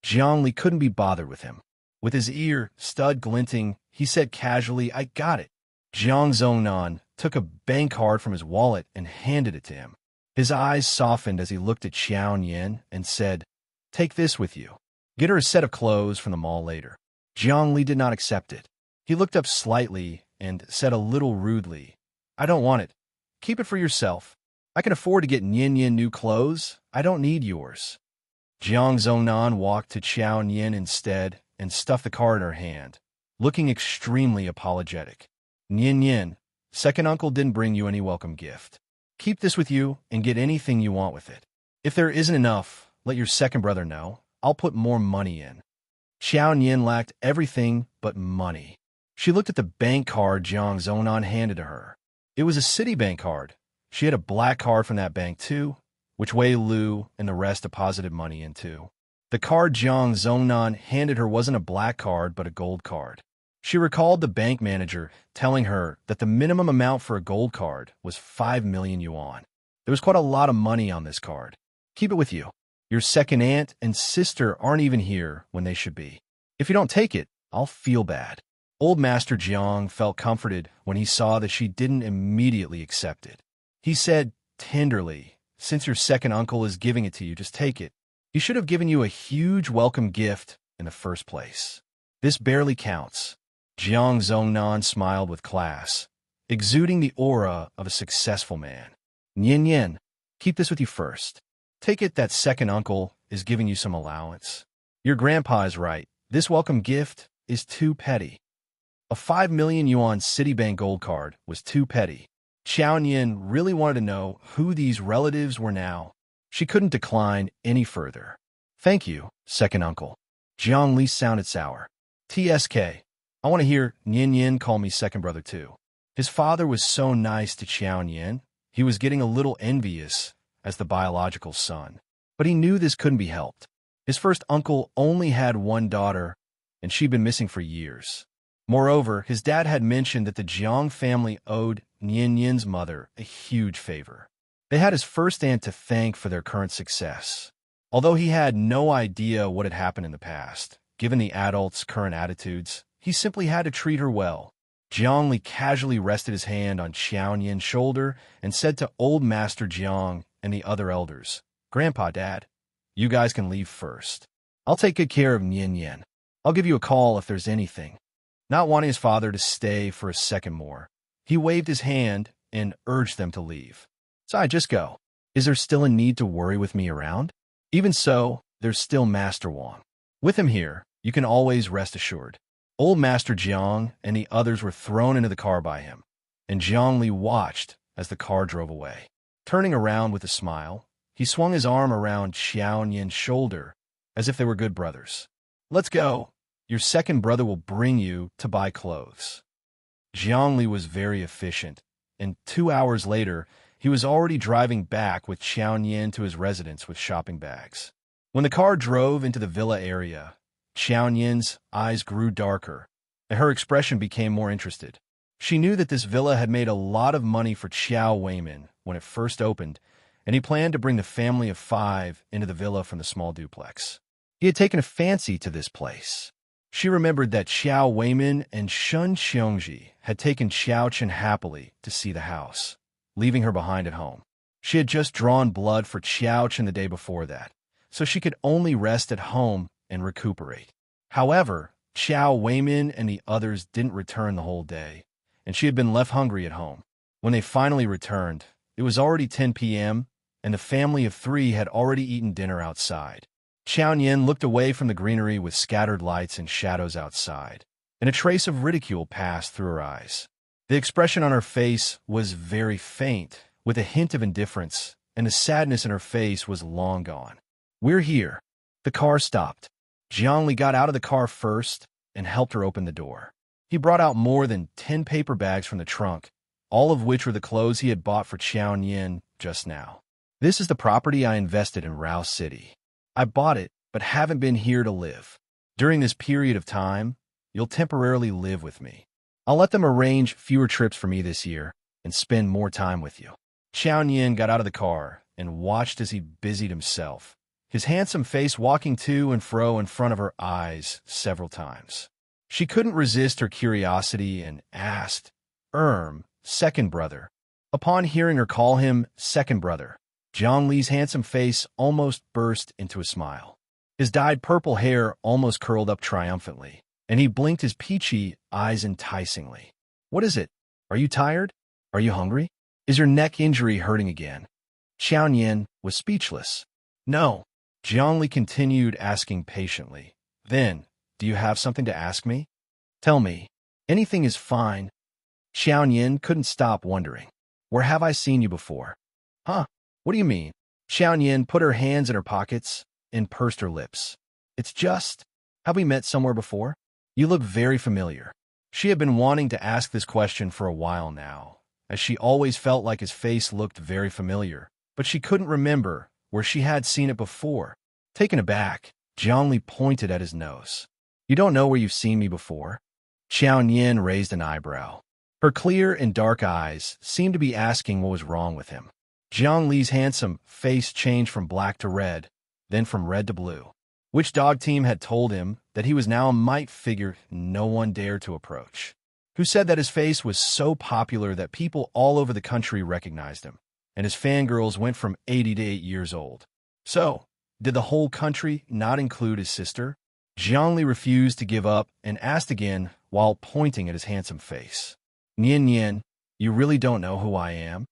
Jiang Li couldn't be bothered with him. With his ear stud glinting, he said casually, "I got it." Jiang Zhongnan took a bank card from his wallet and handed it to him. His eyes softened as he looked at Qiao Nian and said, "Take this with you. Get her a set of clothes from the mall later." Jiang Li did not accept it. He looked up slightly and said a little rudely, "I don't want it. Keep it for yourself. I can afford to get Nian new clothes. I don't need yours." Jiang Zhongnan walked to Qiao Nian instead and stuffed the card in her hand, looking extremely apologetic. "Nian, second uncle didn't bring you any welcome gift. Keep this with you and get anything you want with it. If there isn't enough, let your second brother know. I'll put more money in." Qiao Nian lacked everything but money. She looked at the bank card Jiang Zhongnan handed to her. It was a Citibank card. She had a black card from that bank too, which Wei Lu and the rest deposited money into. The card Jiang Zhongnan handed her wasn't a black card but a gold card. She recalled the bank manager telling her that the minimum amount for a gold card was 5 million yuan. There was quite a lot of money on this card. "Keep it with you. Your second aunt and sister aren't even here when they should be. If you don't take it, I'll feel bad." Old Master Jiang felt comforted when he saw that she didn't immediately accept it. He said tenderly, "Since your second uncle is giving it to you, just take it. He should have given you a huge welcome gift in the first place. This barely counts." Jiang Zhongnan smiled with class, exuding the aura of a successful man. "Nian, keep this with you first. Take it that second uncle is giving you some allowance. Your grandpa is right. This welcome gift is too petty." A 5 million yuan Citibank gold card was too petty. Qiao Nian really wanted to know who these relatives were now. She couldn't decline any further. "Thank you, second uncle." Jiang Li sounded sour. "TSK. I want to hear Nian call me second brother too." His father was so nice to Qiao Nian, he was getting a little envious as the biological son. But he knew this couldn't be helped. His first uncle only had one daughter, and she'd been missing for years. Moreover, his dad had mentioned that the Jiang family owed Nian's mother a huge favor. They had his first aunt to thank for their current success. Although he had no idea what had happened in the past, given the adults' current attitudes, he simply had to treat her well. Jiang casually rested his hand on Qiao Nian's shoulder and said to Old Master Jiang and the other elders, "Grandpa, Dad, you guys can leave first. I'll take good care of Nian. I'll give you a call if there's anything." Not wanting his father to stay for a second more, he waved his hand and urged them to leave. "So just go. Is there still a need to worry with me around? Even so, there's still Master Wang. With him here, you can always rest assured." Old Master Jiang and the others were thrown into the car by him, and Jiang watched as the car drove away. Turning around with a smile, he swung his arm around Qiao Nian's shoulder as if they were good brothers. "Let's go. Your second brother will bring you to buy clothes." Jiang was very efficient, and 2 hours later, he was already driving back with Qiao Nian to his residence with shopping bags. When the car drove into the villa area, Qiao Nian's eyes grew darker, and her expression became more interested. She knew that this villa had made a lot of money for Qiao Weimin when it first opened, and he planned to bring the family of 5 into the villa from the small duplex. He had taken a fancy to this place. She remembered that Qiao Weimin and Shun Xiongji had taken Qiao Chen happily to see the house, leaving her behind at home. She had just drawn blood for Qiao Chen the day before that, so she could only rest at home and recuperate. However, Qiao Weimin and the others didn't return the whole day, and she had been left hungry at home. When they finally returned, it was already 10 p.m., and the family of 3 had already eaten dinner outside. Qiao Nian looked away from the greenery with scattered lights and shadows outside, and a trace of ridicule passed through her eyes. The expression on her face was very faint, with a hint of indifference, and the sadness in her face was long gone. "We're here." The car stopped. Jiang got out of the car first and helped her open the door. He brought out more than 10 paper bags from the trunk, all of which were the clothes he had bought for Qiao Nian just now. "This is the property I invested in Rao City. I bought it, but haven't been here to live. During this period of time, you'll temporarily live with me. I'll let them arrange fewer trips for me this year and spend more time with you." Qiao Nian got out of the car and watched as he busied himself, his handsome face walking to and fro in front of her eyes several times. She couldn't resist her curiosity and asked, "Second brother." Upon hearing her call him second brother, Zhang Li's handsome face almost burst into a smile. His dyed purple hair almost curled up triumphantly, and he blinked his peachy eyes enticingly. "What is it? Are you tired? Are you hungry? Is your neck injury hurting again?" Qiao Nian was speechless. "No." Zhang Li continued asking patiently. "Then, do you have something to ask me? Tell me. Anything is fine." Qiao Nian couldn't stop wondering. "Where have I seen you before?" "Huh? What do you mean?" Qiao Nian put her hands in her pockets and pursed her lips. "It's just, have we met somewhere before? You look very familiar." She had been wanting to ask this question for a while now, as she always felt like his face looked very familiar, but she couldn't remember where she had seen it before. Taken aback, Zhang Li pointed at his nose. "You don't know where you've seen me before?" Qiao Nian raised an eyebrow. Her clear and dark eyes seemed to be asking what was wrong with him. Zhang Li's handsome face changed from black to red, then from red to blue. Which dog team had told him that he was now a mite figure no one dared to approach? Who said that his face was so popular that people all over the country recognized him, and his fangirls went from 80 to 8 years old? So, did the whole country not include his sister? Zhang Li refused to give up and asked again while pointing at his handsome face. "Nian, you really don't know who I am?"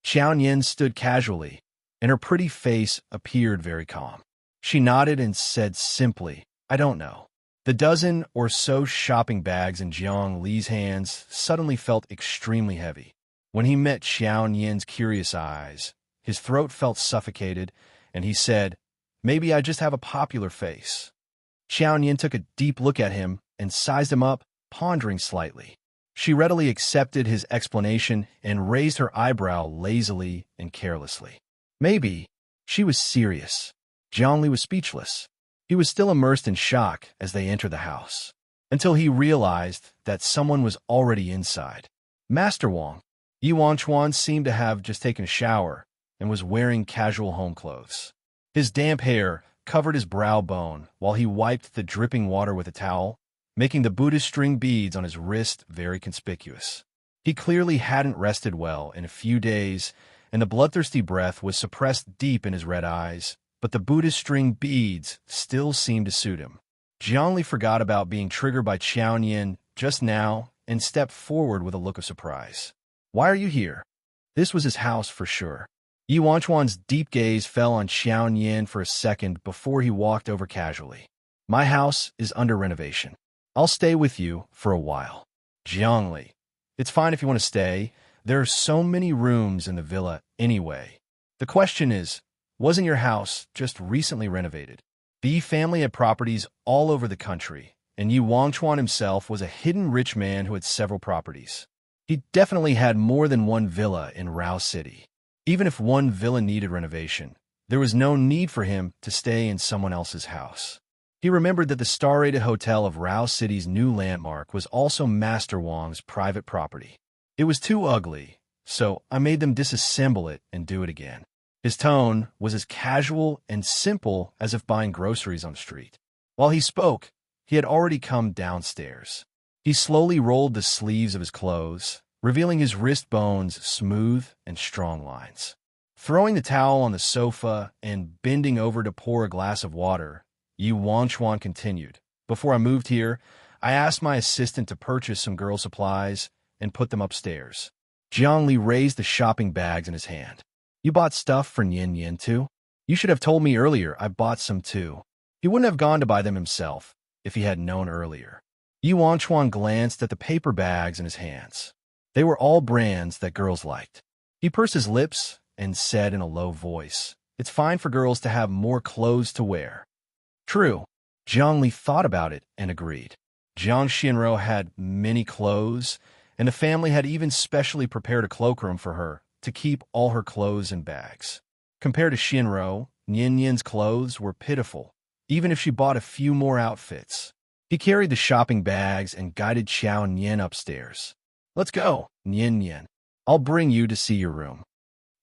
Qiao Nian stood casually, and her pretty face appeared very calm. She nodded and said simply, "I don't know." The dozen or so shopping bags in Zhang Li's hands suddenly felt extremely heavy. When he met Qiao Nian's curious eyes, his throat felt suffocated, and he said, "Maybe I just have a popular face." Qiao Nian took a deep look at him and sized him up, pondering slightly. She readily accepted his explanation and raised her eyebrow lazily and carelessly. "Maybe." She was serious. Zhang Li was speechless. He was still immersed in shock as they entered the house, until he realized that someone was already inside. Master Wang. Yuan Chuan seemed to have just taken a shower and was wearing casual home clothes. His damp hair, covered his brow bone while he wiped the dripping water with a towel, making the Buddhist string beads on his wrist very conspicuous. He clearly hadn't rested well in a few days, and the bloodthirsty breath was suppressed deep in his red eyes, but the Buddhist string beads still seemed to suit him. Zhongli forgot about being triggered by Qiao Nian just now and stepped forward with a look of surprise. "Why are you here?" This was his house for sure. Yi Wanchuan's deep gaze fell on Qiao Nian for a second before he walked over casually. "My house is under renovation. I'll stay with you for a while." "Zhongli, it's fine if you want to stay. There are so many rooms in the villa anyway. The question is, wasn't your house just recently renovated?" The Yi family had properties all over the country, and Yi Wangchuan himself was a hidden rich man who had several properties. He definitely had more than one villa in Rao City. Even if one villa needed renovation, there was no need for him to stay in someone else's house. He remembered that the star-rated hotel of Rao City's new landmark was also Master Wang's private property. "It was too ugly, so I made them disassemble it and do it again." His tone was as casual and simple as if buying groceries on the street. While he spoke, he had already come downstairs. He slowly rolled the sleeves of his clothes, revealing his wrist bones smooth and strong lines. Throwing the towel on the sofa and bending over to pour a glass of water, Yi Wangchuan continued. "Before I moved here, I asked my assistant to purchase some girl supplies and put them upstairs." Zhongli raised the shopping bags in his hand. "You bought stuff for Nian Nian too? You should have told me earlier. I bought some too." He wouldn't have gone to buy them himself if he had known earlier. Yi Wangchuan glanced at the paper bags in his hands. They were all brands that girls liked. He pursed his lips and said in a low voice, "It's fine for girls to have more clothes to wear." True. Zhongli thought about it and agreed. Jiang Xinro had many clothes, and the family had even specially prepared a cloakroom for her to keep all her clothes in bags. Compared to Xinro, Nian Nian's clothes were pitiful, even if she bought a few more outfits. He carried the shopping bags and guided Qiao Nian upstairs. "Let's go, Nian Nian. I'll bring you to see your room."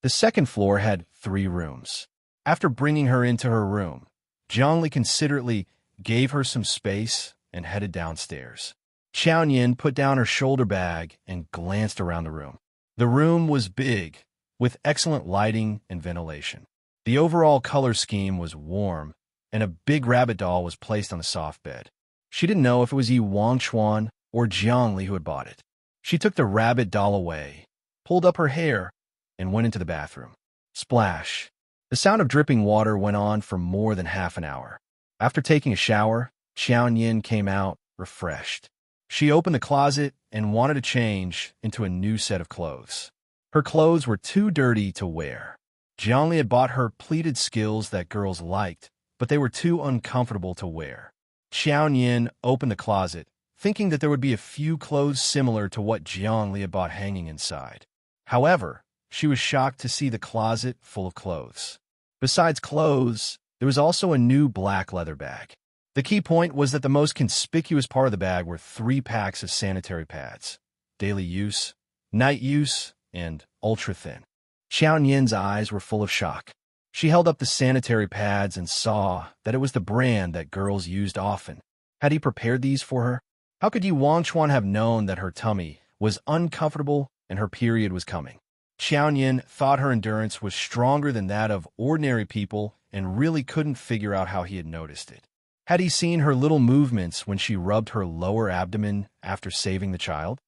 The second floor had 3 rooms. After bringing her into her room, Zhongli considerately gave her some space and headed downstairs. Qiao Nian put down her shoulder bag and glanced around the room. The room was big, with excellent lighting and ventilation. The overall color scheme was warm, and a big rabbit doll was placed on the soft bed. She didn't know if it was Yi Wangchuan or Zhongli who had bought it. She took the rabbit doll away, pulled up her hair, and went into the bathroom. Splash. The sound of dripping water went on for more than half an hour. After taking a shower, Qiao Nian came out, refreshed. She opened the closet and wanted to change into a new set of clothes. Her clothes were too dirty to wear. Zhongli had bought her pleated skills that girls liked, but they were too uncomfortable to wear. Qiao Nian opened the closet, thinking that there would be a few clothes similar to what Zhongli had bought hanging inside. However, she was shocked to see the closet full of clothes. Besides clothes, there was also a new black leather bag. The key point was that the most conspicuous part of the bag were 3 packs of sanitary pads: daily use, night use, and ultra-thin. Qiao Nian's eyes were full of shock. She held up the sanitary pads and saw that it was the brand that girls used often. Had he prepared these for her? How could Yi Wangchuan have known that her tummy was uncomfortable and her period was coming? Qiao Nian thought her endurance was stronger than that of ordinary people and really couldn't figure out how he had noticed it. Had he seen her little movements when she rubbed her lower abdomen after saving the child?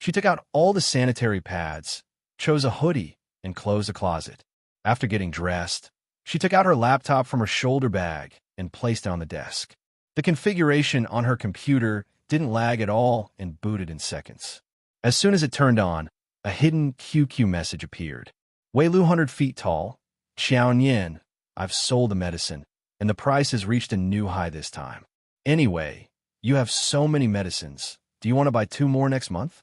She took out all the sanitary pads, chose a hoodie, and closed the closet. After getting dressed, she took out her laptop from her shoulder bag and placed it on the desk. The configuration on her computer didn't lag at all and booted in seconds. As soon as it turned on, a hidden QQ message appeared. "Wei Lu 100 feet tall. Qiao Nian, I've sold the medicine, and the price has reached a new high this time. Anyway, you have so many medicines. Do you want to buy 2 more next month?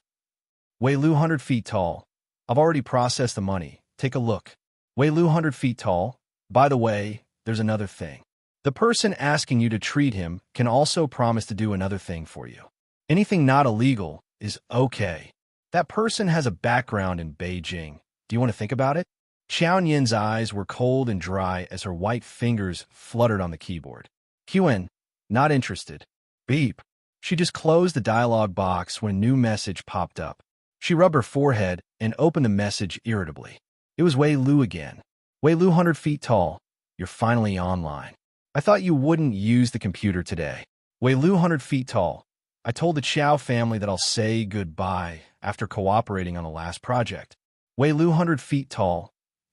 Wei Lu 100 feet tall. I've already processed the money. Take a look. Wei Lu 100 feet tall. By the way, there's another thing. The person asking you to treat him can also promise to do another thing for you. Anything not illegal is okay. That person has a background in Beijing. Do you want to think about it?" Qiao Nian's eyes were cold and dry as her white fingers fluttered on the keyboard. Yuan, not interested. Beep. She just closed the dialog box when a new message popped up. She rubbed her forehead and opened the message irritably. It was Wei Lu again. Wei Lu, 100 feet tall. You're finally online. I thought you wouldn't use the computer today. Wei Lu, 100 feet tall. I told the Qiao family that I'll say goodbye after cooperating on the last project. Wei Lu, 100 feet tall.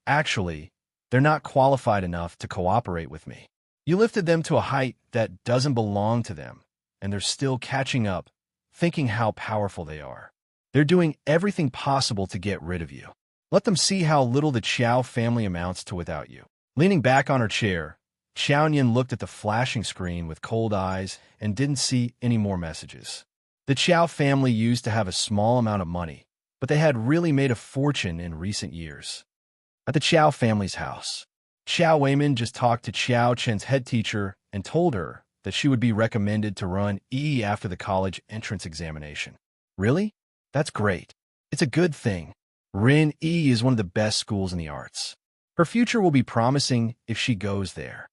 Actually, they're not qualified enough to cooperate with me. You lifted them to a height that doesn't belong to them, and they're still catching up, thinking how powerful they are. They're doing everything possible to get rid of you. Let them see how little the Qiao family amounts to without you. Leaning back on her chair, Qiao Nian looked at the flashing screen with cold eyes and didn't see any more messages. The Qiao family used to have a small amount of money, but they had really made a fortune in recent years. At the Qiao family's house, Qiao Weimin just talked to Qiao Chen's head teacher and told her that she would be recommended to run E after the college entrance examination. Really? That's great. It's a good thing. Rin E is one of the best schools in the arts. Her future will be promising if she goes there.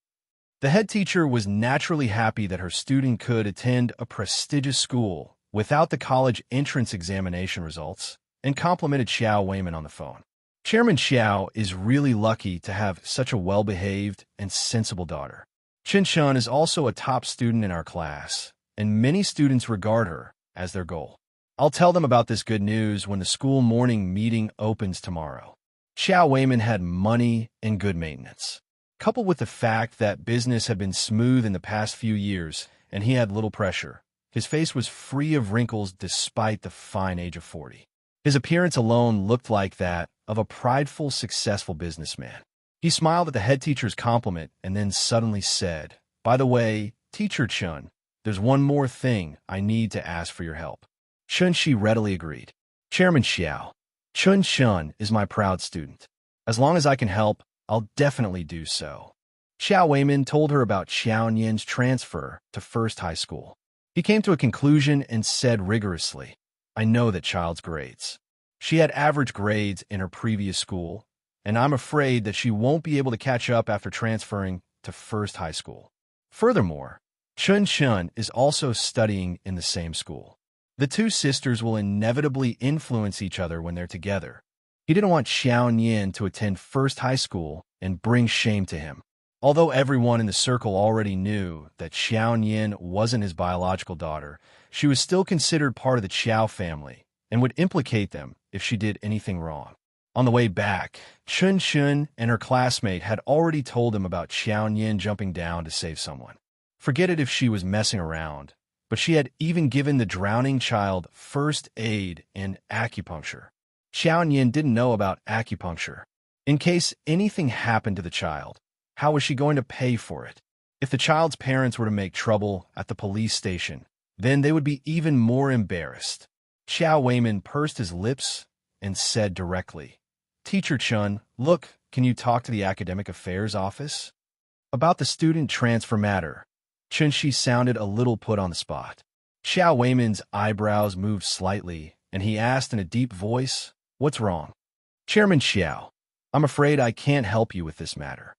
The head teacher was naturally happy that her student could attend a prestigious school without the college entrance examination results and complimented Qiao Weimin on the phone. Chairman Qiao is really lucky to have such a well-behaved and sensible daughter. Chen Shun is also a top student in our class, and many students regard her as their goal. I'll tell them about this good news when the school morning meeting opens tomorrow. Qiao Weimin had money and good maintenance. Coupled with the fact that business had been smooth in the past few years and he had little pressure, his face was free of wrinkles despite the fine age of 40. His appearance alone looked like that of a prideful, successful businessman. He smiled at the head teacher's compliment and then suddenly said, "By the way, Teacher Chun, there's one more thing I need to ask for your help." Chun Shi readily agreed. Chairman Qiao, Chun Shun is my proud student. As long as I can help, I'll definitely do so. Qiao Weimin told her about Qiao Nian's transfer to First High School. He came to a conclusion and said rigorously, "I know that child's grades. She had average grades in her previous school, and I'm afraid that she won't be able to catch up after transferring to First High School. Furthermore, Chun Shun is also studying in the same school. The two sisters will inevitably influence each other when they're together." He didn't want Qiao Nian to attend First High School and bring shame to him. Although everyone in the circle already knew that Qiao Nian wasn't his biological daughter, she was still considered part of the Qiao family and would implicate them if she did anything wrong. On the way back, Chun Shun and her classmate had already told him about Qiao Nian jumping down to save someone. Forget it if she was messing around, but she had even given the drowning child first aid and acupuncture. Qiao Nian didn't know about acupuncture. In case anything happened to the child, how was she going to pay for it? If the child's parents were to make trouble at the police station, then they would be even more embarrassed. Qiao Weimin pursed his lips and said directly, "Teacher Chun, look, can you talk to the Academic Affairs office?" About the student transfer matter, Chun Shi sounded a little put on the spot. Qiao Weimin's eyebrows moved slightly, and he asked in a deep voice, "What's wrong?" "Chairman Qiao, I'm afraid I can't help you with this matter."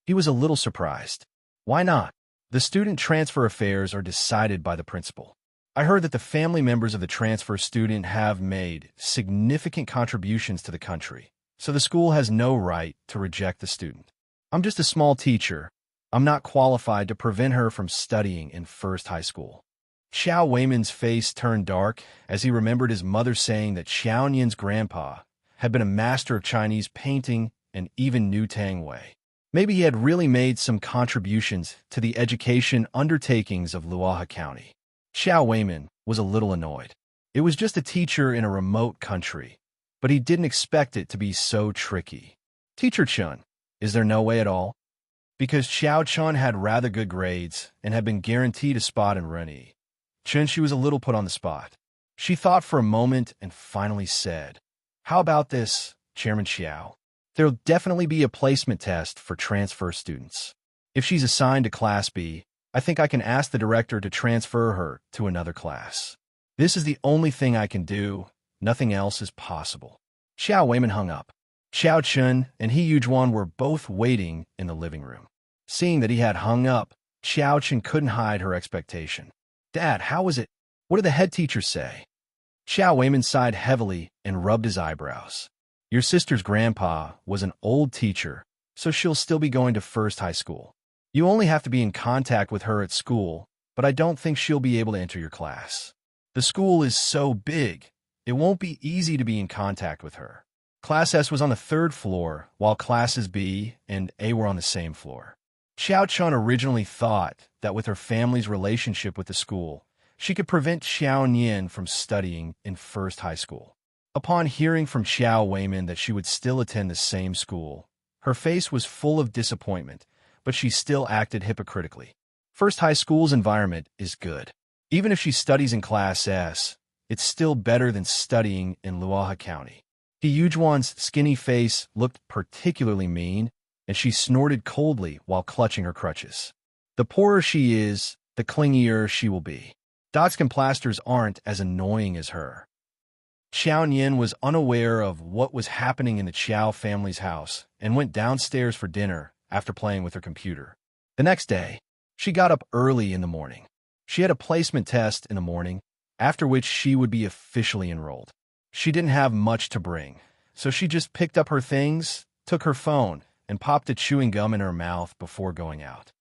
He was a little surprised. "Why not?" "The student transfer affairs are decided by the principal. I heard that the family members of the transfer student have made significant contributions to the country, so the school has no right to reject the student. I'm just a small teacher. I'm not qualified to prevent her from studying in First High School." Qiao Weimin's face turned dark as he remembered his mother saying that Qiao Nian's grandpa had been a master of Chinese painting and even knew Tang Wei. Maybe he had really made some contributions to the education undertakings of Luohe County. Qiao Weimin was a little annoyed. It was just a teacher in a remote country, but he didn't expect it to be so tricky. "Teacher Chun, is there no way at all?" Because Qiao Chun had rather good grades and had been guaranteed a spot in Rennie, Chun Shi was a little put on the spot. She thought for a moment and finally said, "How about this, Chairman Qiao? There'll definitely be a placement test for transfer students. If she's assigned to Class B, I think I can ask the director to transfer her to another class. This is the only thing I can do. Nothing else is possible." Qiao Weimin hung up. Xiao Chun and He Yujuan were both waiting in the living room. Seeing that he had hung up, Xiao Chun couldn't hide her expectation. "Dad, how was it? What did the head teacher say?" Xiao Weiman sighed heavily and rubbed his eyebrows. "Your sister's grandpa was an old teacher, so she'll still be going to first high school. You only have to be in contact with her at school, but I don't think she'll be able to enter your class. The school is so big, it won't be easy to be in contact with her." Class S was on the third floor, while classes B and A were on the same floor. Xiao Chun originally thought that with her family's relationship with the school, she could prevent Qiao Nian from studying in first high school. Upon hearing from Xiao Weiman that she would still attend the same school, her face was full of disappointment, but she still acted hypocritically. First high school's environment is good. Even if she studies in Class S, it's still better than studying in Luohe County. He Yujuan's skinny face looked particularly mean, and she snorted coldly while clutching her crutches. The poorer she is, the clingier she will be. Dots and plasters aren't as annoying as her. Qiao Nian was unaware of what was happening in the Qiao family's house and went downstairs for dinner after playing with her computer. The next day, she got up early in the morning. She had a placement test in the morning, after which she would be officially enrolled. She didn't have much to bring, so she just picked up her things, took her phone, and popped a chewing gum in her mouth before going out.